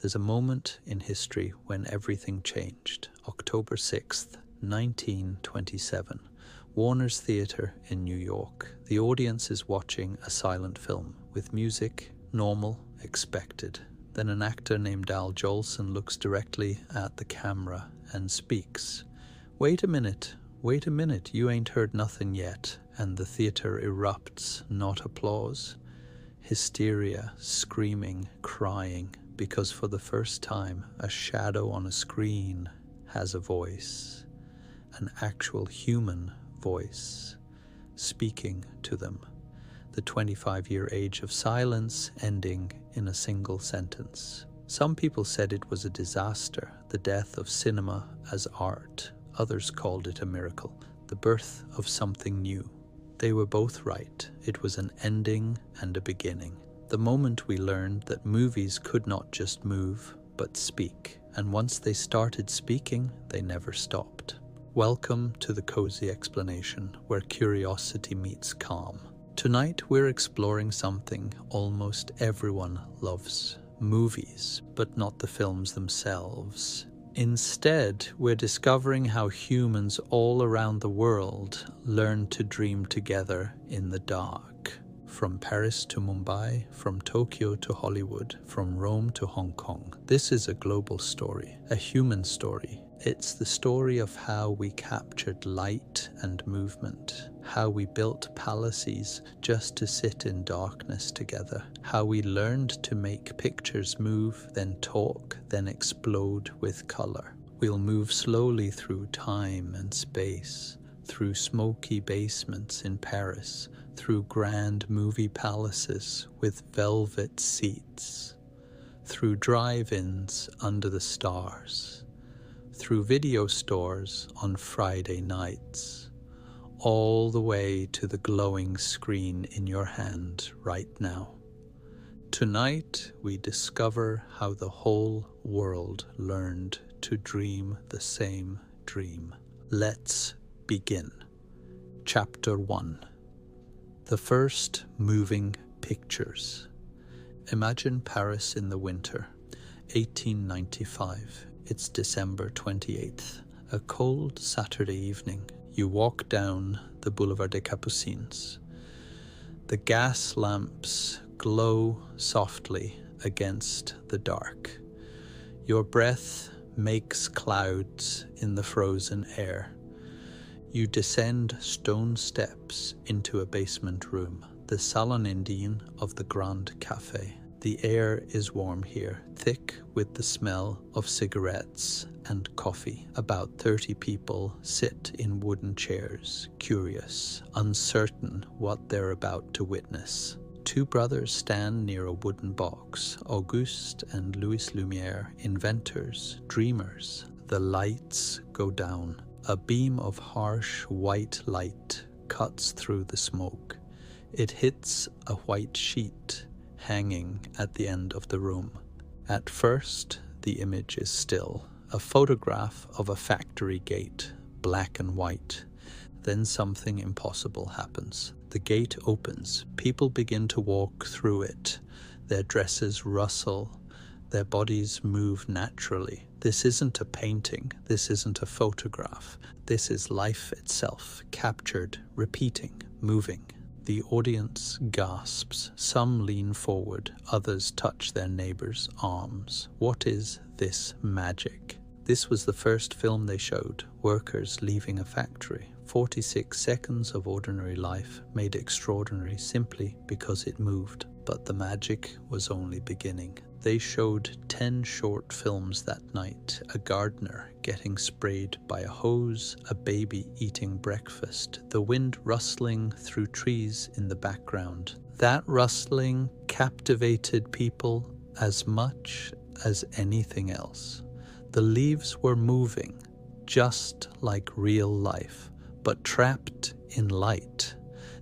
There's a moment in history when everything changed. October 6th, 1927. Warner's Theatre in New York. The audience is watching a silent film with music, normal, expected. Then an actor named Al Jolson looks directly at the camera and speaks. Wait a minute, you ain't heard nothing yet. And the theatre erupts, not applause. Hysteria, screaming, crying, because for the first time, a shadow on a screen has a voice, an actual human voice, speaking to them. The 25-year age of silence ending in a single sentence. Some people said it was a disaster, the death of cinema as art. Others called it a miracle, the birth of something new. They were both right. It was an ending and a beginning. The moment we learned that movies could not just move, but speak. And once they started speaking, they never stopped. Welcome to the Cozy Explanation, where curiosity meets calm. Tonight we're exploring something almost everyone loves. Movies, but not the films themselves. Instead, we're discovering how humans all around the world learn to dream together in the dark. From Paris to Mumbai, from Tokyo to Hollywood, from Rome to Hong Kong. This is a global story, a human story. It's the story of how we captured light and movement, how we built palaces just to sit in darkness together, how we learned to make pictures move, then talk, then explode with color. We'll move slowly through time and space, through smoky basements in Paris, through grand movie palaces with velvet seats, through drive-ins under the stars, through video stores on Friday nights, all the way to the glowing screen in your hand right now. Tonight, we discover how the whole world learned to dream the same dream. Let's begin. Chapter 1. The first moving pictures. Imagine Paris in the winter, 1895. It's December 28th, a cold Saturday evening. You walk down the Boulevard des Capucines. The gas lamps glow softly against the dark. Your breath makes clouds in the frozen air. You descend stone steps into a basement room, the Salon Indien of the Grand Café. The air is warm here, thick with the smell of cigarettes and coffee. About 30 people sit in wooden chairs, curious, uncertain what they're about to witness. Two brothers stand near a wooden box, Auguste and Louis Lumière, inventors, dreamers. The lights go down. A beam of harsh white light cuts through the smoke. It hits a white sheet hanging at the end of the room. At first, the image is still, a photograph of a factory gate, black and white. Then something impossible happens. The gate opens. People begin to walk through it. Their dresses rustle. Their bodies move naturally. This isn't a painting. This isn't a photograph. This is life itself, captured, repeating, moving. The audience gasps. Some lean forward. Others touch their neighbors' arms. What is this magic? This was the first film they showed. Workers leaving a factory. 46 seconds of ordinary life made extraordinary simply because it moved. But the magic was only beginning. They showed 10 short films that night. A gardener getting sprayed by a hose, a baby eating breakfast, the wind rustling through trees in the background. That rustling captivated people as much as anything else. The leaves were moving, just like real life, but trapped in light.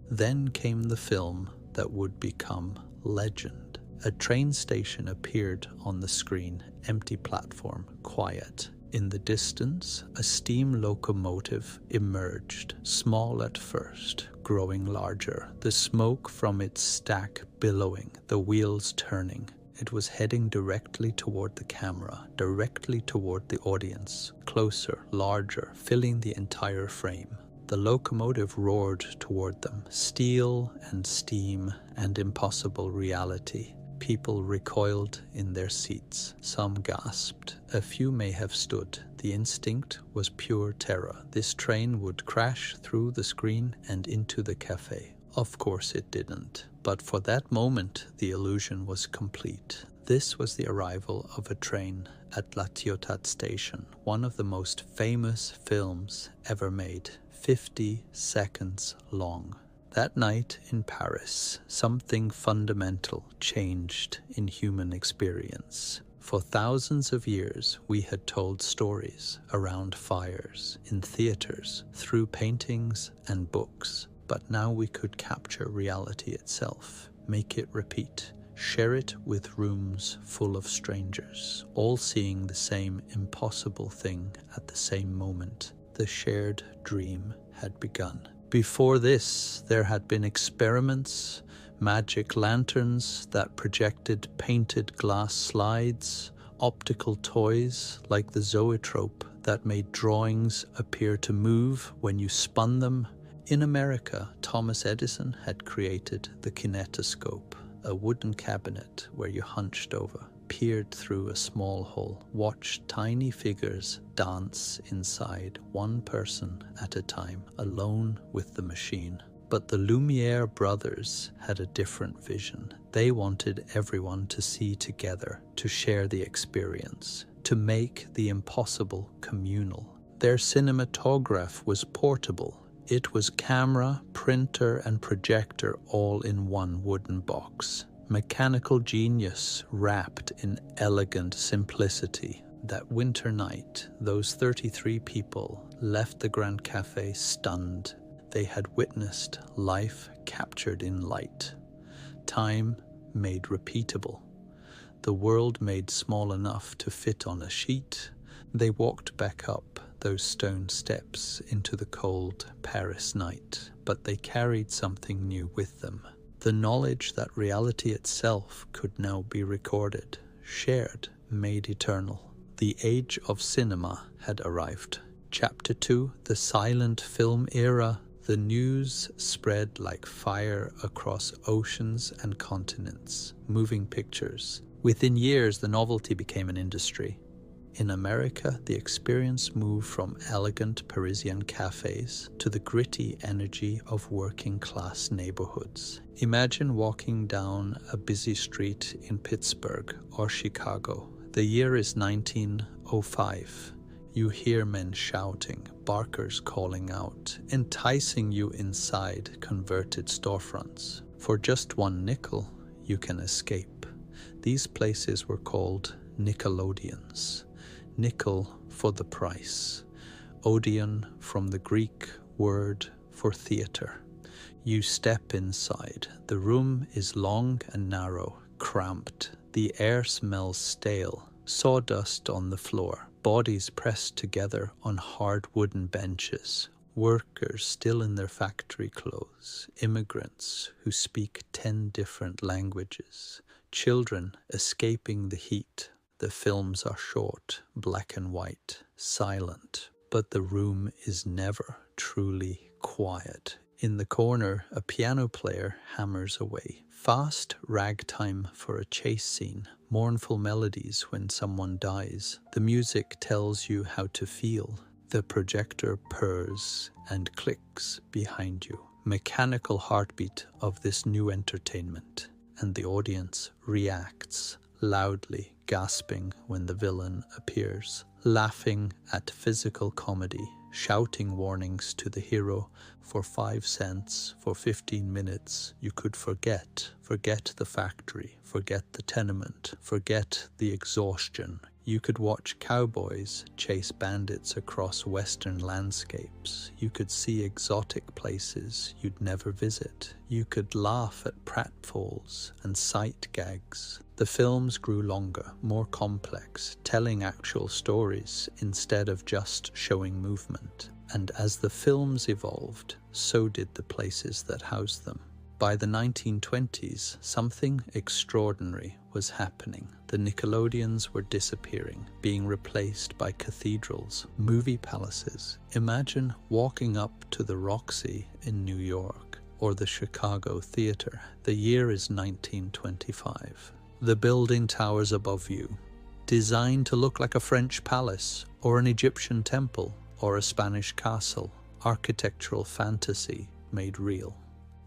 Then came the film that would become legend. A train station appeared on the screen, empty platform, quiet. In the distance, a steam locomotive emerged, small at first, growing larger, the smoke from its stack billowing, the wheels turning. It was heading directly toward the camera, directly toward the audience, closer, larger, filling the entire frame. The locomotive roared toward them, steel and steam and impossible reality. People recoiled in their seats. Some gasped. A few may have stood. The instinct was pure terror. This train would crash through the screen and into the café. Of course it didn't. But for that moment, the illusion was complete. This was the arrival of a train at La Ciotat station, one of the most famous films ever made, 50 seconds long. That night in Paris, something fundamental changed in human experience. For thousands of years, we had told stories around fires, in theaters, through paintings and books. But now we could capture reality itself, make it repeat, share it with rooms full of strangers, all seeing the same impossible thing at the same moment. The shared dream had begun. Before this, there had been experiments, magic lanterns that projected painted glass slides, optical toys like the zoetrope that made drawings appear to move when you spun them. In America, Thomas Edison had created the kinetoscope, a wooden cabinet where you hunched over, peered through a small hole, watched tiny figures dance inside, one person at a time, alone with the machine. But the Lumiere brothers had a different vision. They wanted everyone to see together, to share the experience, to make the impossible communal. Their cinematograph was portable. It was camera, printer, and projector all in one wooden box. Mechanical genius wrapped in elegant simplicity. That winter night, those 33 people left the Grand Café stunned. They had witnessed life captured in light, time made repeatable, the world made small enough to fit on a sheet. They walked back up those stone steps into the cold Paris night, but they carried something new with them. The knowledge that reality itself could now be recorded, shared, made eternal. The age of cinema had arrived. Chapter 2, the silent film era. The news spread like fire across oceans and continents, moving pictures. Within years, the novelty became an industry. In America, the experience moved from elegant Parisian cafes to the gritty energy of working-class neighborhoods. Imagine walking down a busy street in Pittsburgh or Chicago. The year is 1905. You hear men shouting, barkers calling out, enticing you inside converted storefronts. For just one nickel, you can escape. These places were called Nickelodeons. Nickel for the price. Odeon from the Greek word for theater. You step inside. The room is long and narrow, cramped. The air smells stale. Sawdust on the floor. Bodies pressed together on hard wooden benches. Workers still in their factory clothes. Immigrants who speak 10 different languages. Children escaping the heat. The films are short, black and white, silent, but the room is never truly quiet. In the corner, a piano player hammers away. Fast ragtime for a chase scene, mournful melodies when someone dies. The music tells you how to feel. The projector purrs and clicks behind you. Mechanical heartbeat of this new entertainment, and the audience reacts loudly, gasping when the villain appears, laughing at physical comedy, shouting warnings to the hero. For 5 cents, for 15 minutes, you could forget the factory, forget the tenement, forget the exhaustion. You could watch cowboys chase bandits across western landscapes. You could see exotic places you'd never visit. You could laugh at pratfalls and sight gags. The films grew longer, more complex, telling actual stories instead of just showing movement. And as the films evolved, so did the places that housed them. By the 1920s, something extraordinary was happening. The Nickelodeons were disappearing, being replaced by cathedrals, movie palaces. Imagine walking up to the Roxy in New York or the Chicago Theater. The year is 1925. The building towers above you, designed to look like a French palace or an Egyptian temple or a Spanish castle. Architectural fantasy made real.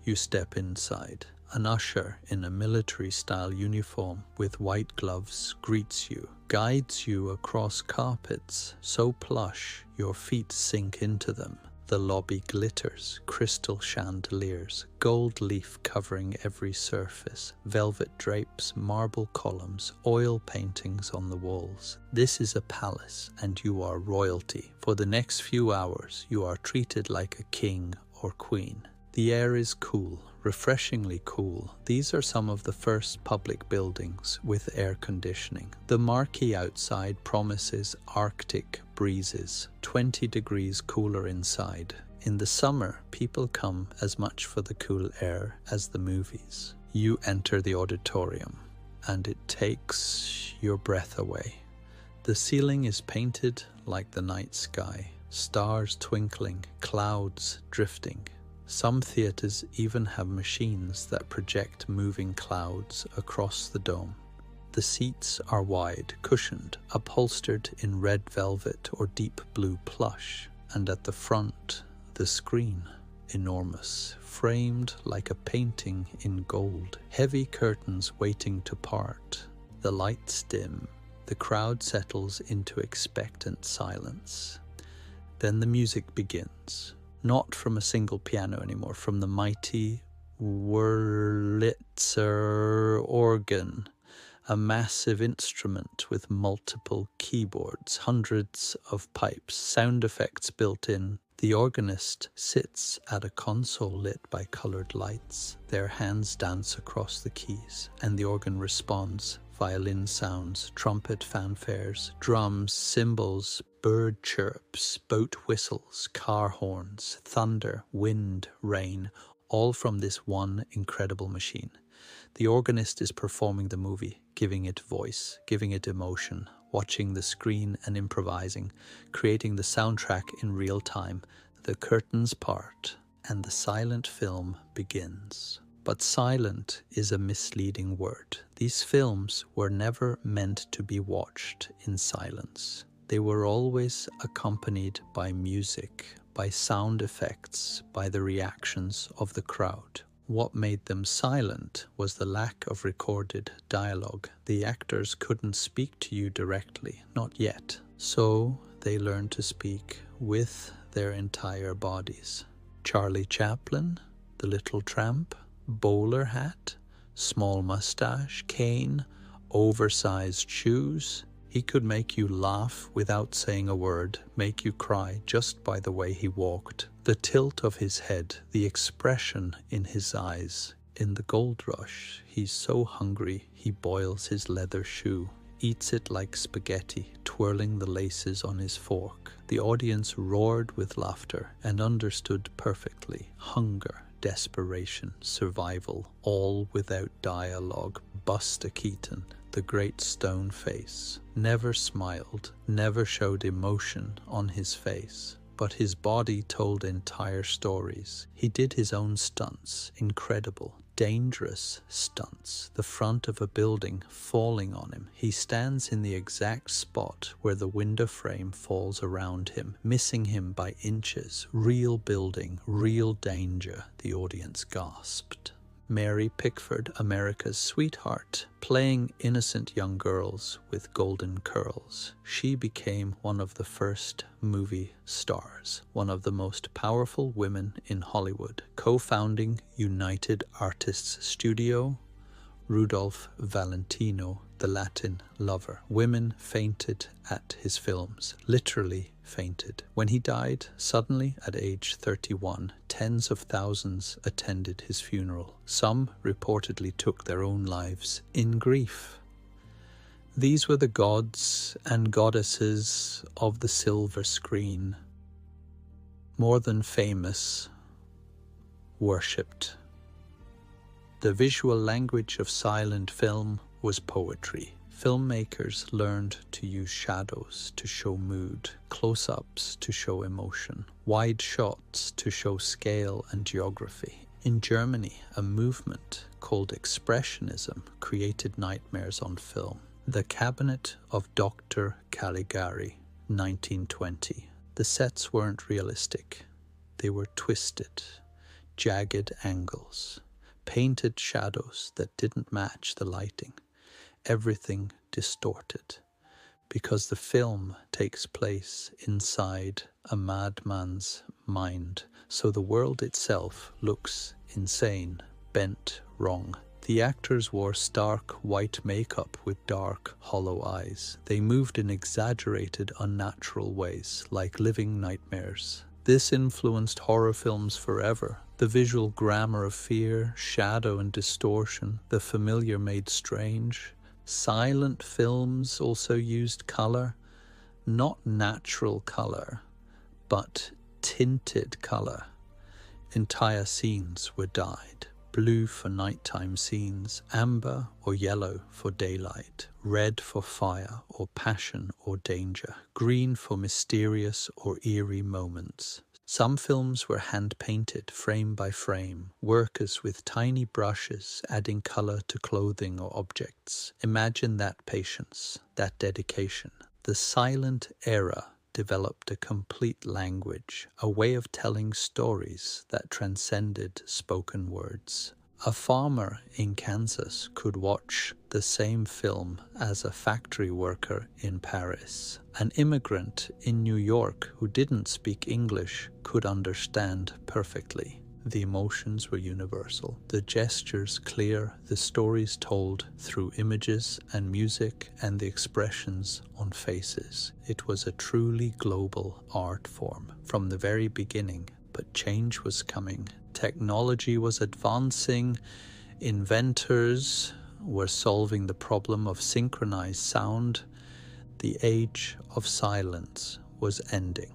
You step inside. An usher in a military-style uniform with white gloves greets you, guides you across carpets so plush your feet sink into them. The lobby glitters, crystal chandeliers, gold leaf covering every surface, velvet drapes, marble columns, oil paintings on the walls. This is a palace, and you are royalty. For the next few hours, you are treated like a king or queen. The air is cool, refreshingly cool. These are some of the first public buildings with air conditioning. The marquee outside promises Arctic breezes, 20 degrees cooler inside. In the summer, people come as much for the cool air as the movies. You enter the auditorium, and it takes your breath away. The ceiling is painted like the night sky, stars twinkling, clouds drifting. Some theaters even have machines that project moving clouds across the dome. The seats are wide, cushioned, upholstered in red velvet or deep blue plush, and at the front, the screen, enormous, framed like a painting in gold. Heavy curtains waiting to part. The lights dim. The crowd settles into expectant silence. Then the music begins. Not from a single piano anymore, from the mighty Wurlitzer organ, a massive instrument with multiple keyboards, hundreds of pipes, sound effects built in. The organist sits at a console lit by colored lights. Their hands dance across the keys, and the organ responds. Violin sounds, trumpet fanfares, drums, cymbals, bird chirps, boat whistles, car horns, thunder, wind, rain, all from this one incredible machine. The organist is performing the movie, giving it voice, giving it emotion, watching the screen and improvising, creating the soundtrack in real time. The curtains part, and the silent film begins. But silent is a misleading word. These films were never meant to be watched in silence. They were always accompanied by music, by sound effects, by the reactions of the crowd. What made them silent was the lack of recorded dialogue. The actors couldn't speak to you directly, not yet. So they learned to speak with their entire bodies. Charlie Chaplin, The Little Tramp, bowler hat, small mustache, cane, oversized shoes. He could make you laugh without saying a word, make you cry just by the way he walked. The tilt of his head, the expression in his eyes. In The Gold Rush, he's so hungry he boils his leather shoe, eats it like spaghetti, twirling the laces on his fork. The audience roared with laughter and understood perfectly. Hunger, desperation, survival, all without dialogue. Buster Keaton, the great stone face, never smiled, never showed emotion on his face, but his body told entire stories. He did his own stunts, incredible, dangerous stunts, the front of a building falling on him. He stands in the exact spot where the window frame falls around him, missing him by inches. Real building, real danger, the audience gasped. Mary Pickford, America's sweetheart, playing innocent young girls with golden curls. She became one of the first movie stars, one of the most powerful women in Hollywood, co-founding United Artists Studio. Rudolph Valentino, the Latin lover. Women fainted at his films, literally fainted. When he died, suddenly at age 31, tens of thousands attended his funeral. Some reportedly took their own lives in grief. These were the gods and goddesses of the silver screen. More than famous, worshipped. The visual language of silent film was poetry. Filmmakers learned to use shadows to show mood, close-ups to show emotion, wide shots to show scale and geography. In Germany, a movement called Expressionism created nightmares on film. The Cabinet of Dr. Caligari, 1920. The sets weren't realistic. They were twisted, jagged angles, painted shadows that didn't match the lighting. Everything distorted, because the film takes place inside a madman's mind, so the world itself looks insane, bent wrong. The actors wore stark white makeup with dark, hollow eyes. They moved in exaggerated, unnatural ways, like living nightmares. This influenced horror films forever. The visual grammar of fear, shadow and distortion, the familiar made strange. Silent films also used color, not natural color, but tinted color. Entire scenes were dyed. Blue for nighttime scenes, amber or yellow for daylight, red for fire or passion or danger, green for mysterious or eerie moments. Some films were hand-painted, frame by frame, workers with tiny brushes adding color to clothing or objects. Imagine that patience, that dedication. The silent era developed a complete language, a way of telling stories that transcended spoken words. A farmer in Kansas could watch the same film as a factory worker in Paris. An immigrant in New York who didn't speak English could understand perfectly. The emotions were universal, the gestures clear, the stories told through images and music and the expressions on faces. It was a truly global art form from the very beginning, but change was coming. Technology was advancing, inventors were solving the problem of synchronized sound. The age of silence was ending.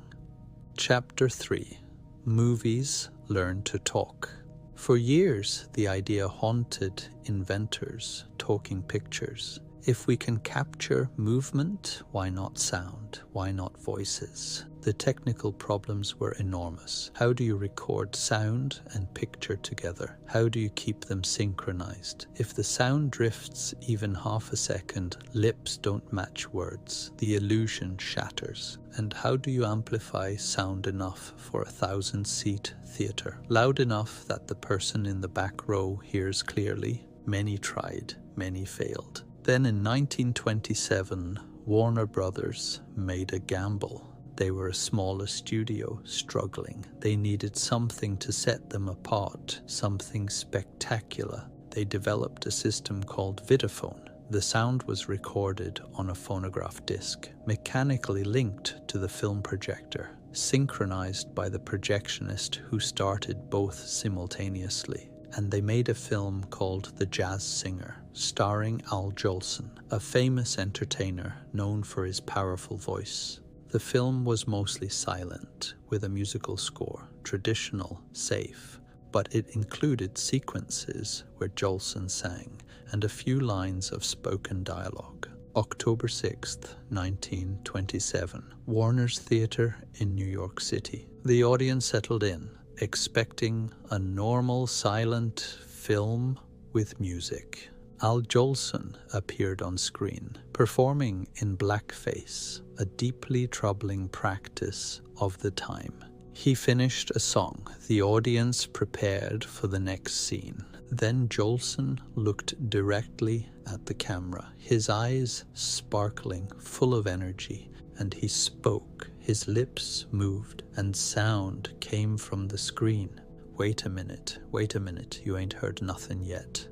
Chapter 3. Movies Learn to Talk. For years, the idea haunted inventors, talking pictures. If we can capture movement, why not sound? Why not voices? The technical problems were enormous. How do you record sound and picture together? How do you keep them synchronized? If the sound drifts even half a second, lips don't match words. The illusion shatters. And how do you amplify sound enough for a 1,000-seat theater? Loud enough that the person in the back row hears clearly? Many tried, many failed. Then in 1927, Warner Brothers made a gamble. They were a smaller studio, struggling. They needed something to set them apart, something spectacular. They developed a system called Videophone. The sound was recorded on a phonograph disc, mechanically linked to the film projector, synchronized by the projectionist who started both simultaneously. And they made a film called The Jazz Singer, starring Al Jolson, a famous entertainer known for his powerful voice. The film was mostly silent, with a musical score, traditional, safe, but it included sequences where Jolson sang and a few lines of spoken dialogue. October 6th, 1927, Warner's Theatre in New York City. The audience settled in, expecting a normal silent film with music. Al Jolson appeared on screen, performing in blackface, a deeply troubling practice of the time. He finished a song. The audience prepared for the next scene. Then Jolson looked directly at the camera, his eyes sparkling, full of energy, and he spoke. His lips moved, and sound came from the screen. Wait a minute, you ain't heard nothing yet.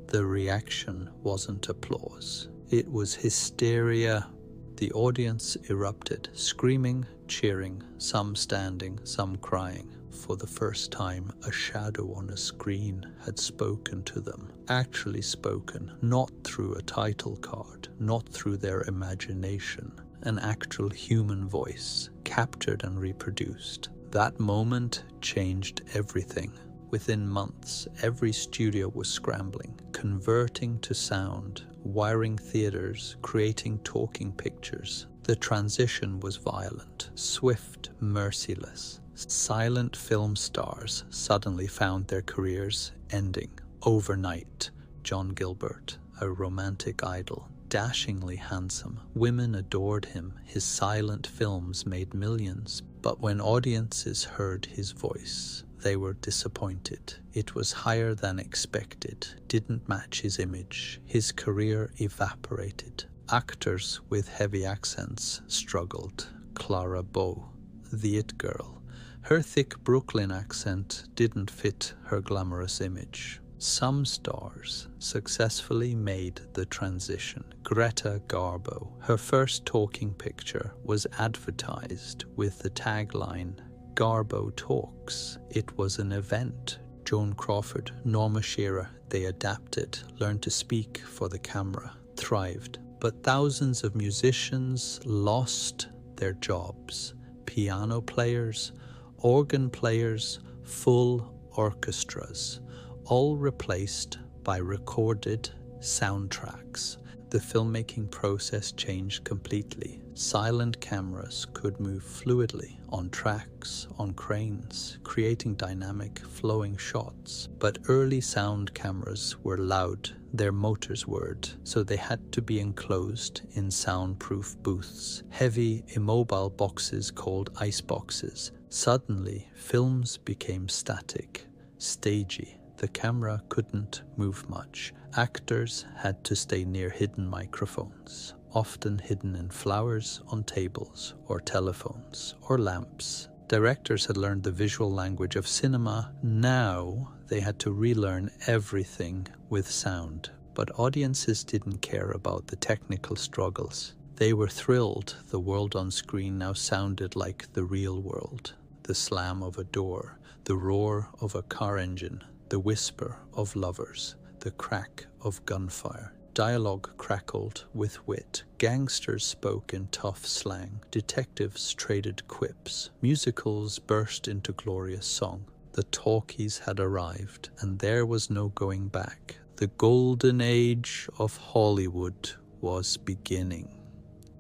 The reaction wasn't applause. It was hysteria. The audience erupted, screaming, cheering, some standing, some crying. For the first time, a shadow on a screen had spoken to them. Actually spoken, not through a title card, not through their imagination. An actual human voice, captured and reproduced. That moment changed everything. Within months, every studio was scrambling, converting to sound wiring theaters, creating talking pictures. The transition was violent, swift, merciless. Silent film stars suddenly found their careers ending overnight. John Gilbert, a romantic idol, dashingly handsome. Women adored him. His silent films made millions. But when audiences heard his voice, they were disappointed. It was higher than expected, didn't match his image. His career evaporated. Actors with heavy accents struggled. Clara Bow, the it girl. Her thick Brooklyn accent didn't fit her glamorous image. Some stars successfully made the transition. Greta Garbo. Her first talking picture was advertised with the tagline, "Garbo Talks." It was an event. Joan Crawford, Norma Shearer, they adapted, learned to speak for the camera, thrived. But thousands of musicians lost their jobs. Piano players, organ players, full orchestras, all replaced by recorded soundtracks. The filmmaking process changed completely. Silent cameras could move fluidly on tracks, on cranes, creating dynamic, flowing shots. But early sound cameras were loud, their motors whirred, so they had to be enclosed in soundproof booths, heavy, immobile boxes called ice boxes. Suddenly, films became static, stagey. The camera couldn't move much. Actors had to stay near hidden microphones, often hidden in flowers on tables, or telephones, or lamps. Directors had learned the visual language of cinema. Now they had to relearn everything with sound. But audiences didn't care about the technical struggles. They were thrilled the world on screen now sounded like the real world. The slam of a door, the roar of a car engine, the whisper of lovers, the crack of gunfire. Dialogue crackled with wit. Gangsters spoke in tough slang. Detectives traded quips. Musicals burst into glorious song. The talkies had arrived, and there was no going back. The golden age of Hollywood was beginning.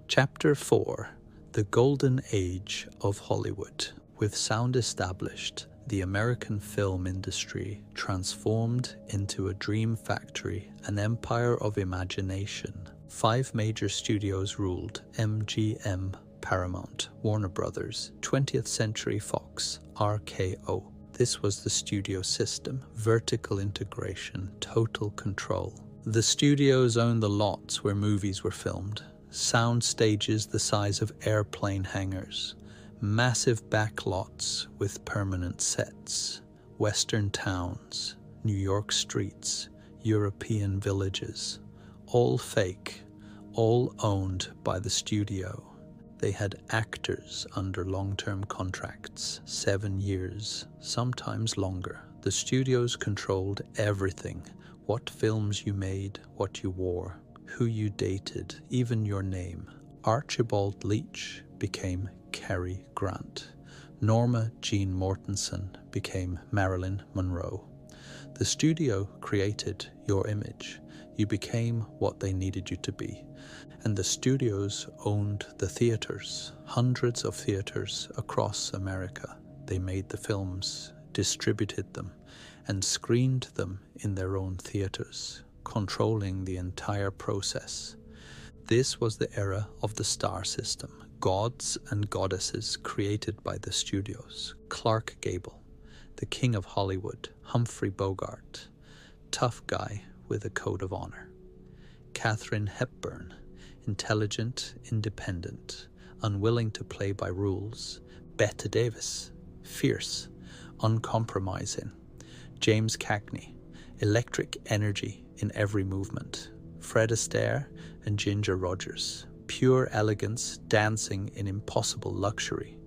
Chapter 4. The Golden Age of Hollywood. With sound established, the American film industry transformed into a dream factory, an empire of imagination. 5 major studios ruled: MGM, Paramount, Warner Brothers, 20th Century Fox, RKO. This was the studio system: vertical integration, total control. The studios owned the lots where movies were filmed, sound stages the size of airplane hangars, massive backlots with permanent sets, Western towns, New York streets, European villages, all fake, all owned by the studio. They had actors under long-term contracts, 7 years, sometimes longer. The studios controlled everything: what films you made, what you wore, who you dated, even your name. Archibald Leach became Cary Grant. Norma Jean Mortensen became Marilyn Monroe. The studio created your image. You became what they needed you to be. And the studios owned the theaters, hundreds of theaters across America. They made the films, distributed them, and screened them in their own theaters, controlling the entire process. This was the era of the star system. Gods and goddesses created by the studios. Clark Gable, the king of Hollywood. Humphrey Bogart, tough guy with a code of honor. Katharine Hepburn, intelligent, independent, unwilling to play by rules. Bette Davis, fierce, uncompromising. James Cagney, electric energy in every movement. Fred Astaire and Ginger Rogers, pure elegance dancing in impossible luxury.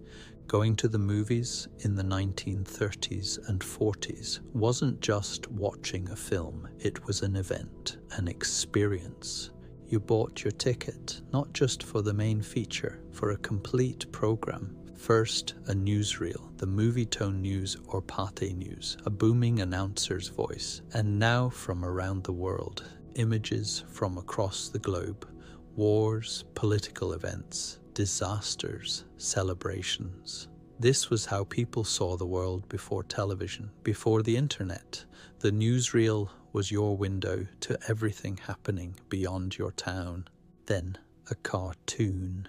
Going to the movies in the 1930s and 40s wasn't just watching a film, it was an event, an experience. You bought your ticket, not just for the main feature, for a complete program. First, a newsreel, the Movietone News or Pate News, a booming announcer's voice. And now from around the world, images from across the globe, wars, political events, disasters, celebrations. This was how people saw the world before television, before the internet. The newsreel was your window to everything happening beyond your town. Then a cartoon.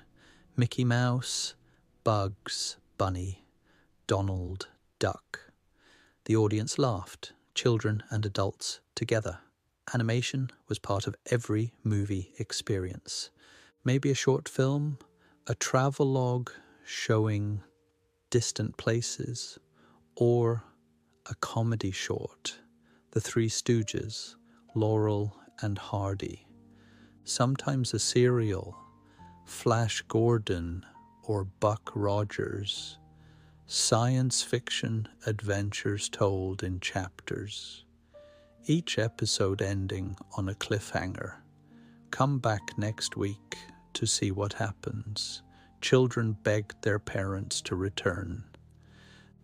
Mickey Mouse, Bugs Bunny, Donald Duck. The audience laughed, children and adults together. Animation was part of every movie experience. Maybe a short film, a travelogue showing distant places, or a comedy short, The Three Stooges, Laurel and Hardy. Sometimes a serial, Flash Gordon or Buck Rogers. Science fiction adventures told in chapters. Each episode ending on a cliffhanger. Come back next week to see what happens. Children begged their parents to return.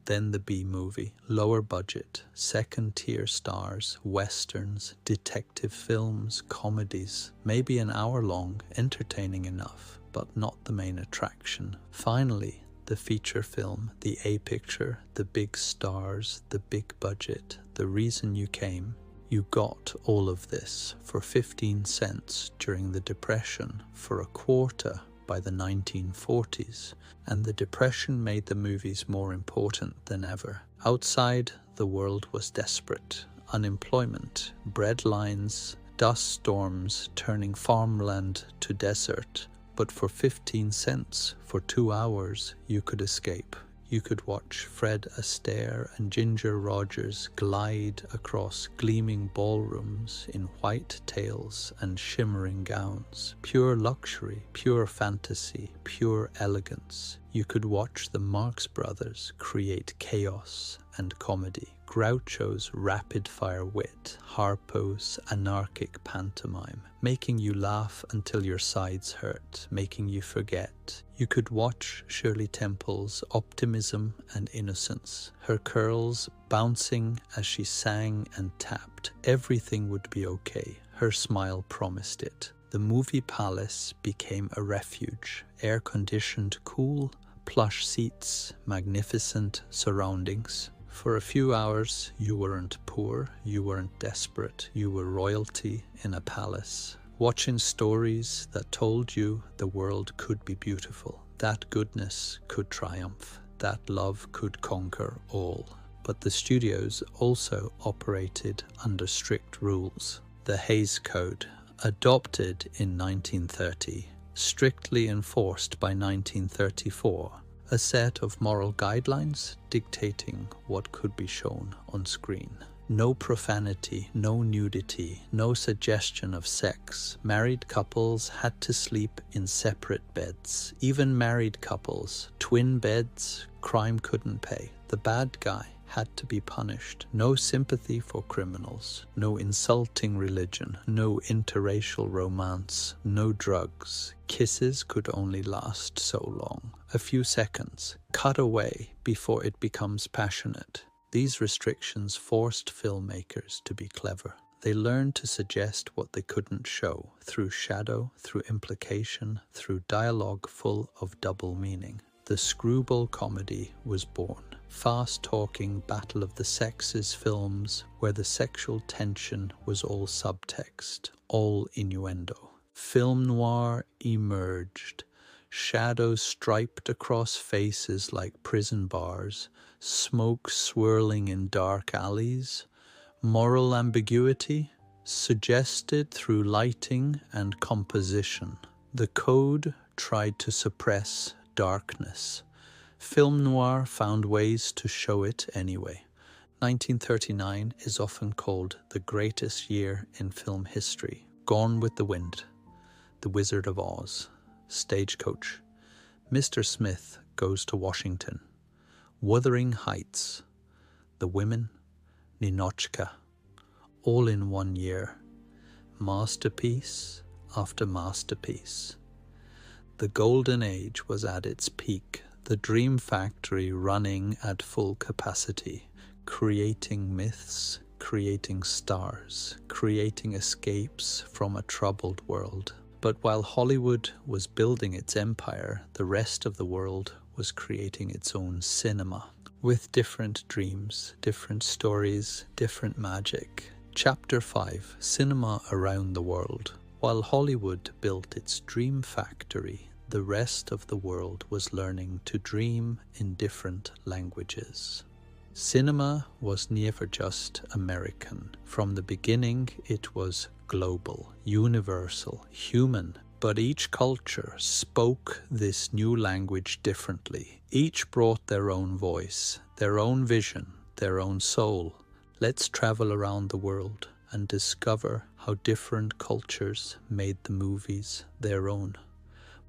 Then the B-movie, lower budget, second-tier stars, westerns, detective films, comedies, maybe an hour long, entertaining enough, but not the main attraction. Finally, the feature film, the A-picture, the big stars, the big budget, the reason you came. You got all of this for 15 cents during the Depression, for a quarter by the 1940s, and the Depression made the movies more important than ever. Outside, the world was desperate. Unemployment, bread lines, dust storms turning farmland to desert. But for 15 cents, for 2 hours, you could escape. You could watch Fred Astaire and Ginger Rogers glide across gleaming ballrooms in white tails and shimmering gowns. Pure luxury, pure fantasy, pure elegance. You could watch the Marx Brothers create chaos and comedy. Groucho's rapid-fire wit, Harpo's anarchic pantomime, making you laugh until your sides hurt, making you forget. You could watch Shirley Temple's optimism and innocence, her curls bouncing as she sang and tapped. Everything would be okay. Her smile promised it. The movie palace became a refuge, air-conditioned, cool, plush seats, magnificent surroundings. For a few hours, you weren't poor, you weren't desperate, you were royalty in a palace, watching stories that told you the world could be beautiful, that goodness could triumph, that love could conquer all. But the studios also operated under strict rules. The Hays Code, adopted in 1930, strictly enforced by 1934, a set of moral guidelines dictating what could be shown on screen. No profanity, no nudity, no suggestion of sex. Married couples had to sleep in separate beds. Even married couples, twin beds, crime couldn't pay. The bad guy had to be punished. No sympathy for criminals, no insulting religion, no interracial romance, no drugs. Kisses could only last so long. A few seconds. Cut away before it becomes passionate. These restrictions forced filmmakers to be clever. They learned to suggest what they couldn't show, through shadow, through implication, through dialogue full of double meaning. The screwball comedy was born. Fast-talking Battle of the Sexes films where the sexual tension was all subtext, all innuendo. Film noir emerged. Shadows striped across faces like prison bars, smoke swirling in dark alleys, moral ambiguity suggested through lighting and composition. The code tried to suppress darkness. Film noir found ways to show it anyway. 1939 is often called the greatest year in film history. Gone with the Wind, The Wizard of Oz, Stagecoach, Mr. Smith Goes to Washington, Wuthering Heights, The Women, Ninotchka, all in one year. Masterpiece after masterpiece. The golden age was at its peak, the dream factory running at full capacity, creating myths, creating stars, creating escapes from a troubled world. But while Hollywood was building its empire, the rest of the world was creating its own cinema, with different dreams, different stories, different magic. Chapter 5: Cinema Around the World. While Hollywood built its dream factory, the rest of the world was learning to dream in different languages. Cinema was never just American. From the beginning, it was global, universal, human. But each culture spoke this new language differently. Each brought their own voice, their own vision, their own soul. Let's travel around the world and discover how different cultures made the movies their own.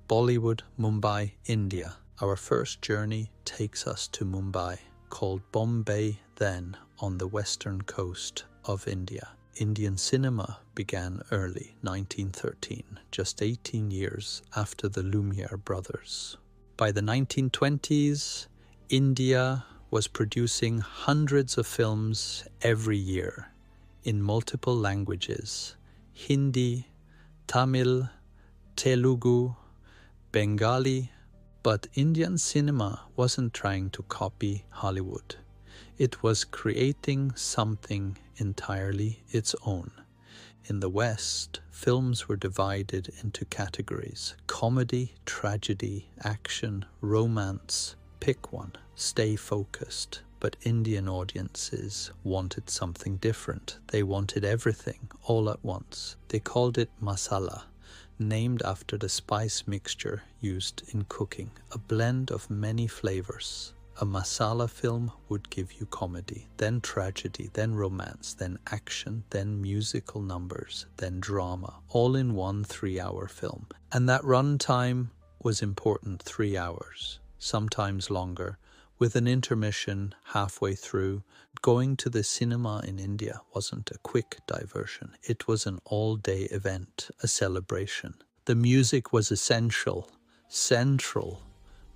Bollywood, Mumbai, India. Our first journey takes us to Mumbai, called Bombay then, on the western coast of India. Indian cinema began early, 1913, just 18 years after the Lumiere brothers. By the 1920s, India was producing hundreds of films every year in multiple languages: Hindi, Tamil, Telugu, Bengali. But Indian cinema wasn't trying to copy Hollywood. It was creating something entirely its own. In the West, films were divided into categories: comedy, tragedy, action, romance. Pick one, stay focused. But Indian audiences wanted something different. They wanted everything all at once. They called it masala, named after the spice mixture used in cooking, a blend of many flavors. A masala film would give you comedy, then tragedy, then romance, then action, then musical numbers, then drama, all in one 3-hour film. And that run time was important: 3 hours, sometimes longer, with an intermission halfway through. Going to the cinema in India wasn't a quick diversion. It was an all-day event, a celebration. The music was essential, central,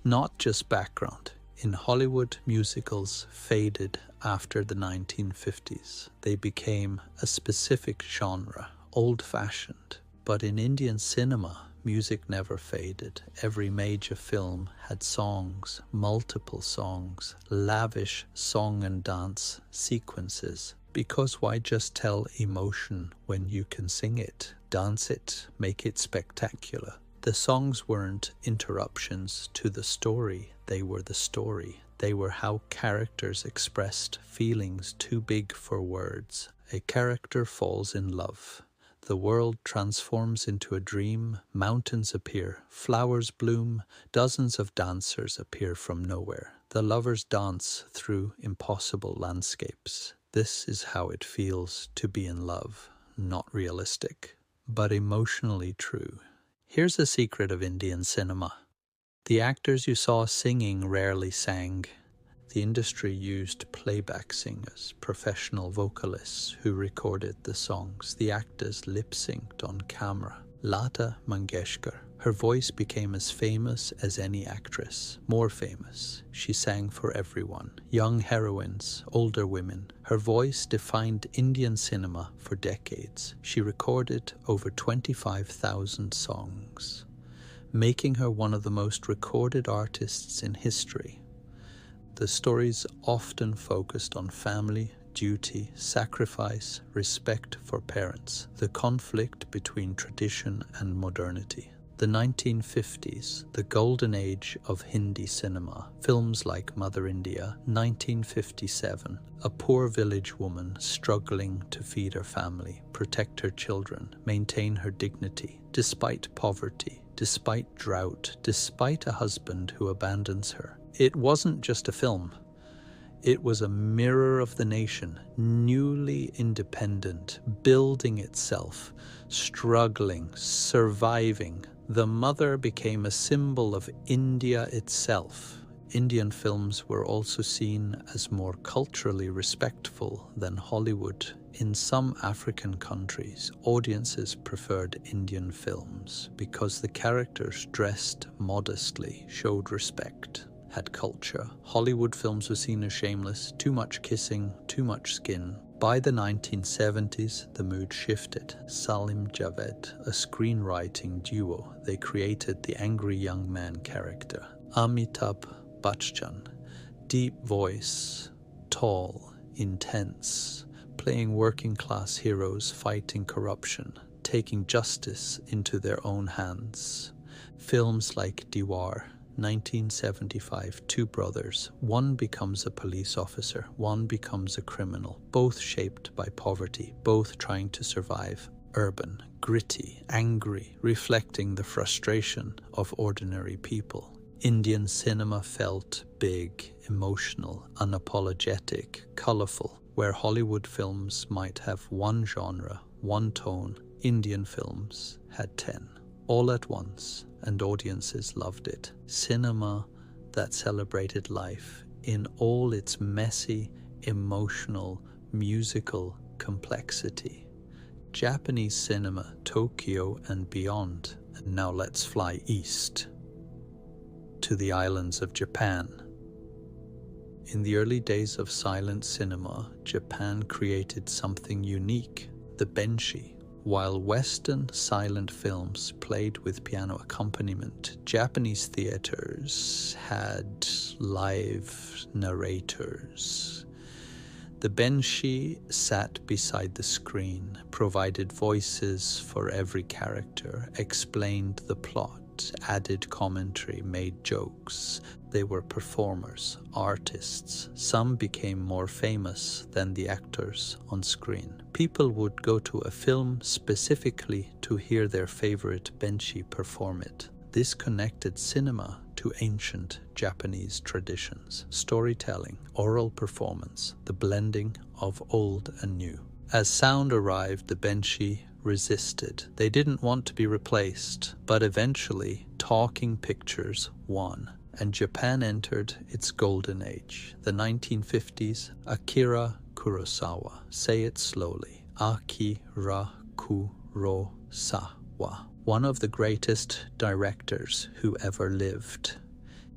not just background. In Hollywood, musicals faded after the 1950s. They became a specific genre, old-fashioned. But in Indian cinema, music never faded. Every major film had songs, multiple songs, lavish song and dance sequences. Because why just tell emotion when you can sing it, dance it, make it spectacular? The songs weren't interruptions to the story. They were the story. They were how characters expressed feelings too big for words. A character falls in love. The world transforms into a dream, mountains appear, flowers bloom, dozens of dancers appear from nowhere. The lovers dance through impossible landscapes. This is how it feels to be in love. Not realistic, but emotionally true. Here's a secret of Indian cinema. The actors you saw singing rarely sang. The industry used playback singers, professional vocalists who recorded the songs. The actors lip-synced on camera. Lata Mangeshkar, her voice became as famous as any actress, more famous. She sang for everyone, young heroines, older women. Her voice defined Indian cinema for decades. She recorded over 25,000 songs, making her one of the most recorded artists in history. The stories often focused on family, duty, sacrifice, respect for parents, the conflict between tradition and modernity. The 1950s, the golden age of Hindi cinema. Films like Mother India, 1957, a poor village woman struggling to feed her family, protect her children, maintain her dignity, despite poverty, despite drought, despite a husband who abandons her. It wasn't just a film. It was a mirror of the nation, newly independent, building itself, struggling, surviving. The mother became a symbol of India itself. Indian films were also seen as more culturally respectful than Hollywood. In some African countries, audiences preferred Indian films because the characters dressed modestly, showed respect, had culture. Hollywood films were seen as shameless, too much kissing, too much skin. By the 1970s, the mood shifted. Salim Javed, a screenwriting duo, they created the angry young man character. Amitabh Bachchan, deep voice, tall, intense, playing working-class heroes fighting corruption, taking justice into their own hands. Films like Diwar, 1975, two brothers. One becomes a police officer, one becomes a criminal, both shaped by poverty, both trying to survive. Urban, gritty, angry, reflecting the frustration of ordinary people. Indian cinema felt big, emotional, unapologetic, colorful. Where Hollywood films might have one genre, one tone, Indian films had 10. All at once, and audiences loved it. Cinema that celebrated life in all its messy, emotional, musical complexity. Japanese cinema, Tokyo and beyond. And now let's fly east to the islands of Japan. In the early days of silent cinema, Japan created something unique, the benshi. While Western silent films played with piano accompaniment, Japanese theaters had live narrators. The benshi sat beside the screen, provided voices for every character, explained the plot, added commentary, made jokes. They were performers, artists. Some became more famous than the actors on screen. People would go to a film specifically to hear their favorite benshi perform it. This connected cinema to ancient Japanese traditions, storytelling, oral performance, the blending of old and new. As sound arrived, the benshi resisted. They didn't want to be replaced, but eventually talking pictures won, and Japan entered its golden age. The 1950s, Akira Kurosawa. Say it slowly. Akira Kurosawa. One of the greatest directors who ever lived.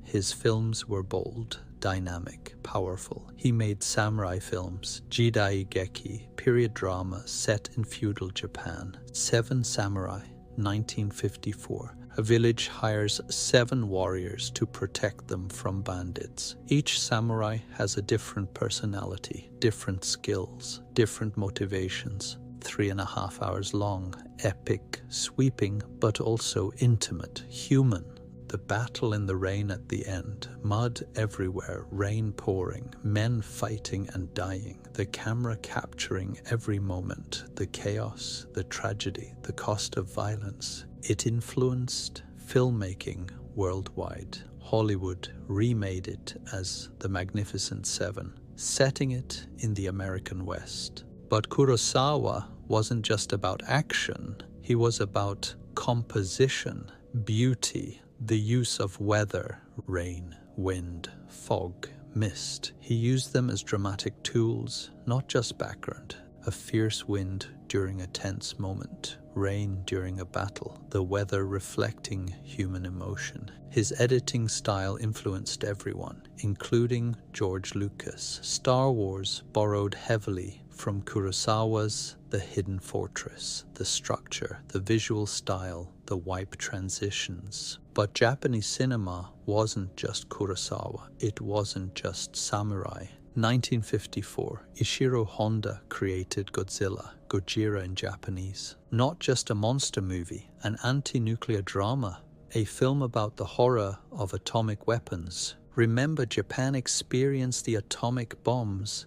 His films were bold, dynamic, powerful. He made samurai films, Jidai Geki, period drama set in feudal Japan. 7 Samurai, 1954. A village hires 7 warriors to protect them from bandits. Each samurai has a different personality, different skills, different motivations. 3.5 hours long, epic, sweeping, but also intimate, human. The battle in the rain at the end, mud everywhere, rain pouring, men fighting and dying, the camera capturing every moment, the chaos, the tragedy, the cost of violence. It influenced filmmaking worldwide. Hollywood remade it as The Magnificent Seven, setting it in the American West. But Kurosawa wasn't just about action, he was about composition, beauty, the use of weather, rain, wind, fog, mist. He used them as dramatic tools, not just background. A fierce wind during a tense moment, rain during a battle, the weather reflecting human emotion. His editing style influenced everyone, including George Lucas. Star Wars borrowed heavily from Kurosawa's The Hidden Fortress, the structure, the visual style, the wipe transitions. But Japanese cinema wasn't just Kurosawa, it wasn't just samurai. 1954, Ishiro Honda created Godzilla, Gojira in Japanese. Not just a monster movie, an anti-nuclear drama, a film about the horror of atomic weapons. Remember, Japan experienced the atomic bombs.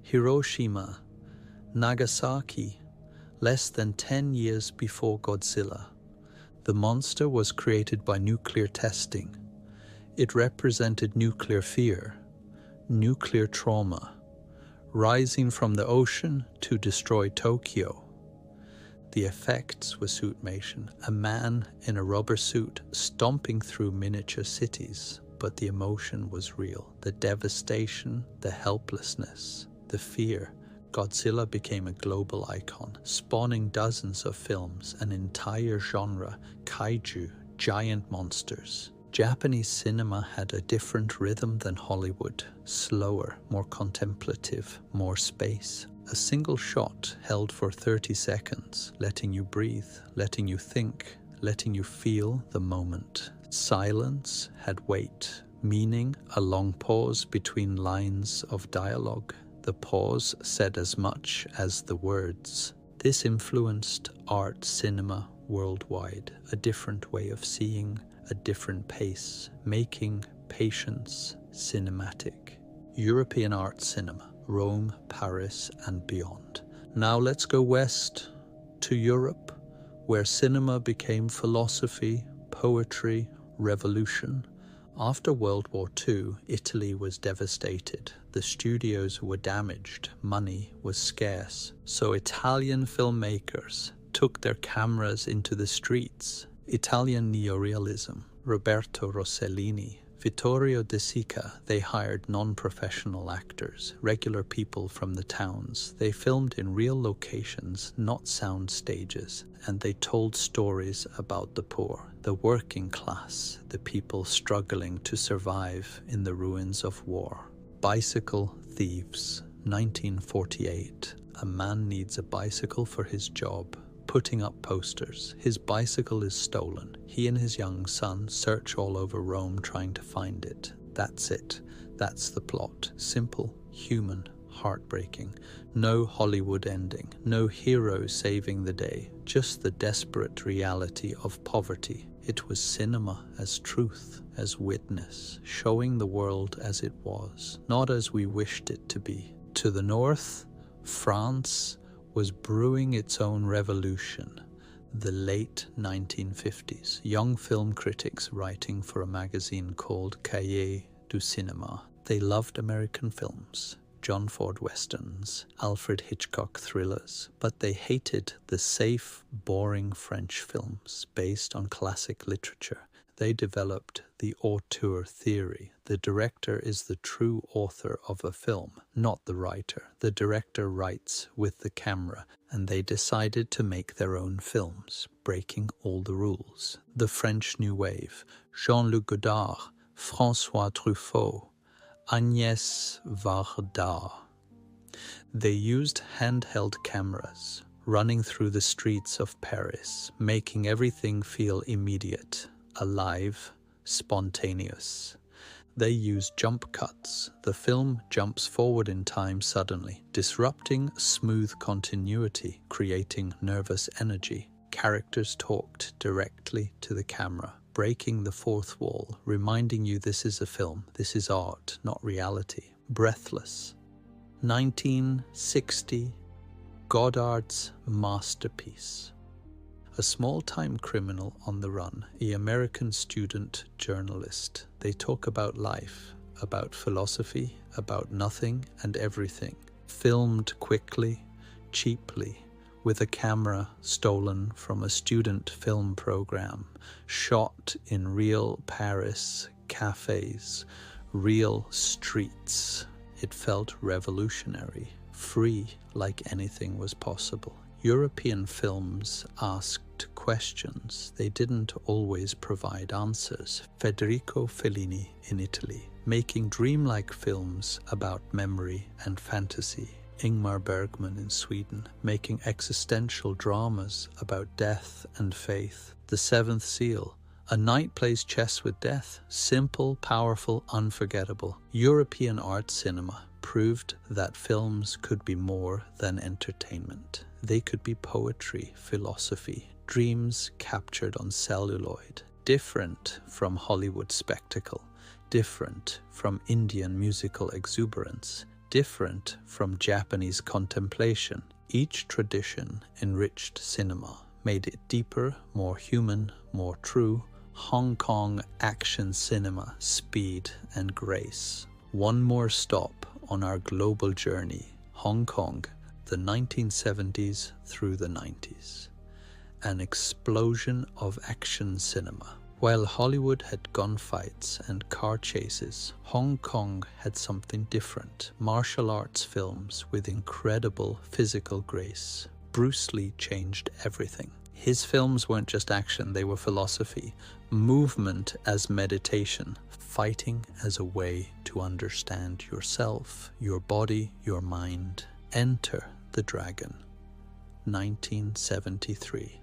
Hiroshima, Nagasaki, less than 10 years before Godzilla. The monster was created by nuclear testing. It represented nuclear fear, nuclear trauma, rising from the ocean to destroy Tokyo. The effects were suitmation, a man in a rubber suit stomping through miniature cities, but the emotion was real. The devastation, the helplessness, the fear. Godzilla became a global icon, spawning dozens of films, an entire genre, kaiju, giant monsters. Japanese cinema had a different rhythm than Hollywood, slower, more contemplative, more space. A single shot held for 30 seconds, letting you breathe, letting you think, letting you feel the moment. Silence had weight, meaning a long pause between lines of dialogue. The pause said as much as the words. This influenced art cinema worldwide, a different way of seeing, a different pace, making patience cinematic. European art cinema, Rome, Paris, and beyond. Now let's go west to Europe, where cinema became philosophy, poetry, revolution. After World War II, Italy was devastated. The studios were damaged. Money was scarce. So Italian filmmakers took their cameras into the streets. Italian neorealism, Roberto Rossellini, Vittorio De Sica, they hired non-professional actors, regular people from the towns. They filmed in real locations, not sound stages, and they told stories about the poor, the working class, the people struggling to survive in the ruins of war. Bicycle Thieves, 1948. A man needs a bicycle for his job. Putting up posters. His bicycle is stolen. He and his young son search all over Rome trying to find it. That's it. That's the plot. Simple, human, heartbreaking. No Hollywood ending. No hero saving the day. Just the desperate reality of poverty. It was cinema as truth, as witness, showing the world as it was, not as we wished it to be. To the north, France was brewing its own revolution. The late 1950s, young film critics writing for a magazine called Cahiers du Cinéma. They loved American films, John Ford westerns, Alfred Hitchcock thrillers, but they hated the safe, boring French films based on classic literature. They developed the auteur theory. The director is the true author of a film, not the writer. The director writes with the camera, and they decided to make their own films, breaking all the rules. The French New Wave, Jean-Luc Godard, François Truffaut, Agnès Varda. They used handheld cameras, running through the streets of Paris, making everything feel immediate, alive, spontaneous. They use jump cuts. The film jumps forward in time suddenly, disrupting smooth continuity, creating nervous energy. Characters talked directly to the camera, breaking the fourth wall, reminding you this is a film, this is art, not reality. Breathless. 1960, Godard's masterpiece. A small-time criminal on the run, an American student journalist. They talk about life, about philosophy, about nothing and everything. Filmed quickly, cheaply, with a camera stolen from a student film program, shot in real Paris cafes, real streets. It felt revolutionary, free, like anything was possible. European films asked questions. They didn't always provide answers. Federico Fellini in Italy, making dreamlike films about memory and fantasy. Ingmar Bergman in Sweden, making existential dramas about death and faith. The Seventh Seal. A knight plays chess with death. Simple, powerful, unforgettable. European art cinema proved that films could be more than entertainment. They could be poetry, philosophy, dreams captured on celluloid. Different from Hollywood spectacle, different from Indian musical exuberance, different from Japanese contemplation. Each tradition enriched cinema, made it deeper, more human, more true. Hong Kong action cinema, speed and grace. One more stop on our global journey, Hong Kong, the 1970s through the 90s. An explosion of action cinema. While Hollywood had gunfights and car chases, Hong Kong had something different. Martial arts films with incredible physical grace. Bruce Lee changed everything. His films weren't just action, they were philosophy. Movement as meditation. Fighting as a way to understand yourself, your body, your mind. Enter the Dragon, 1973.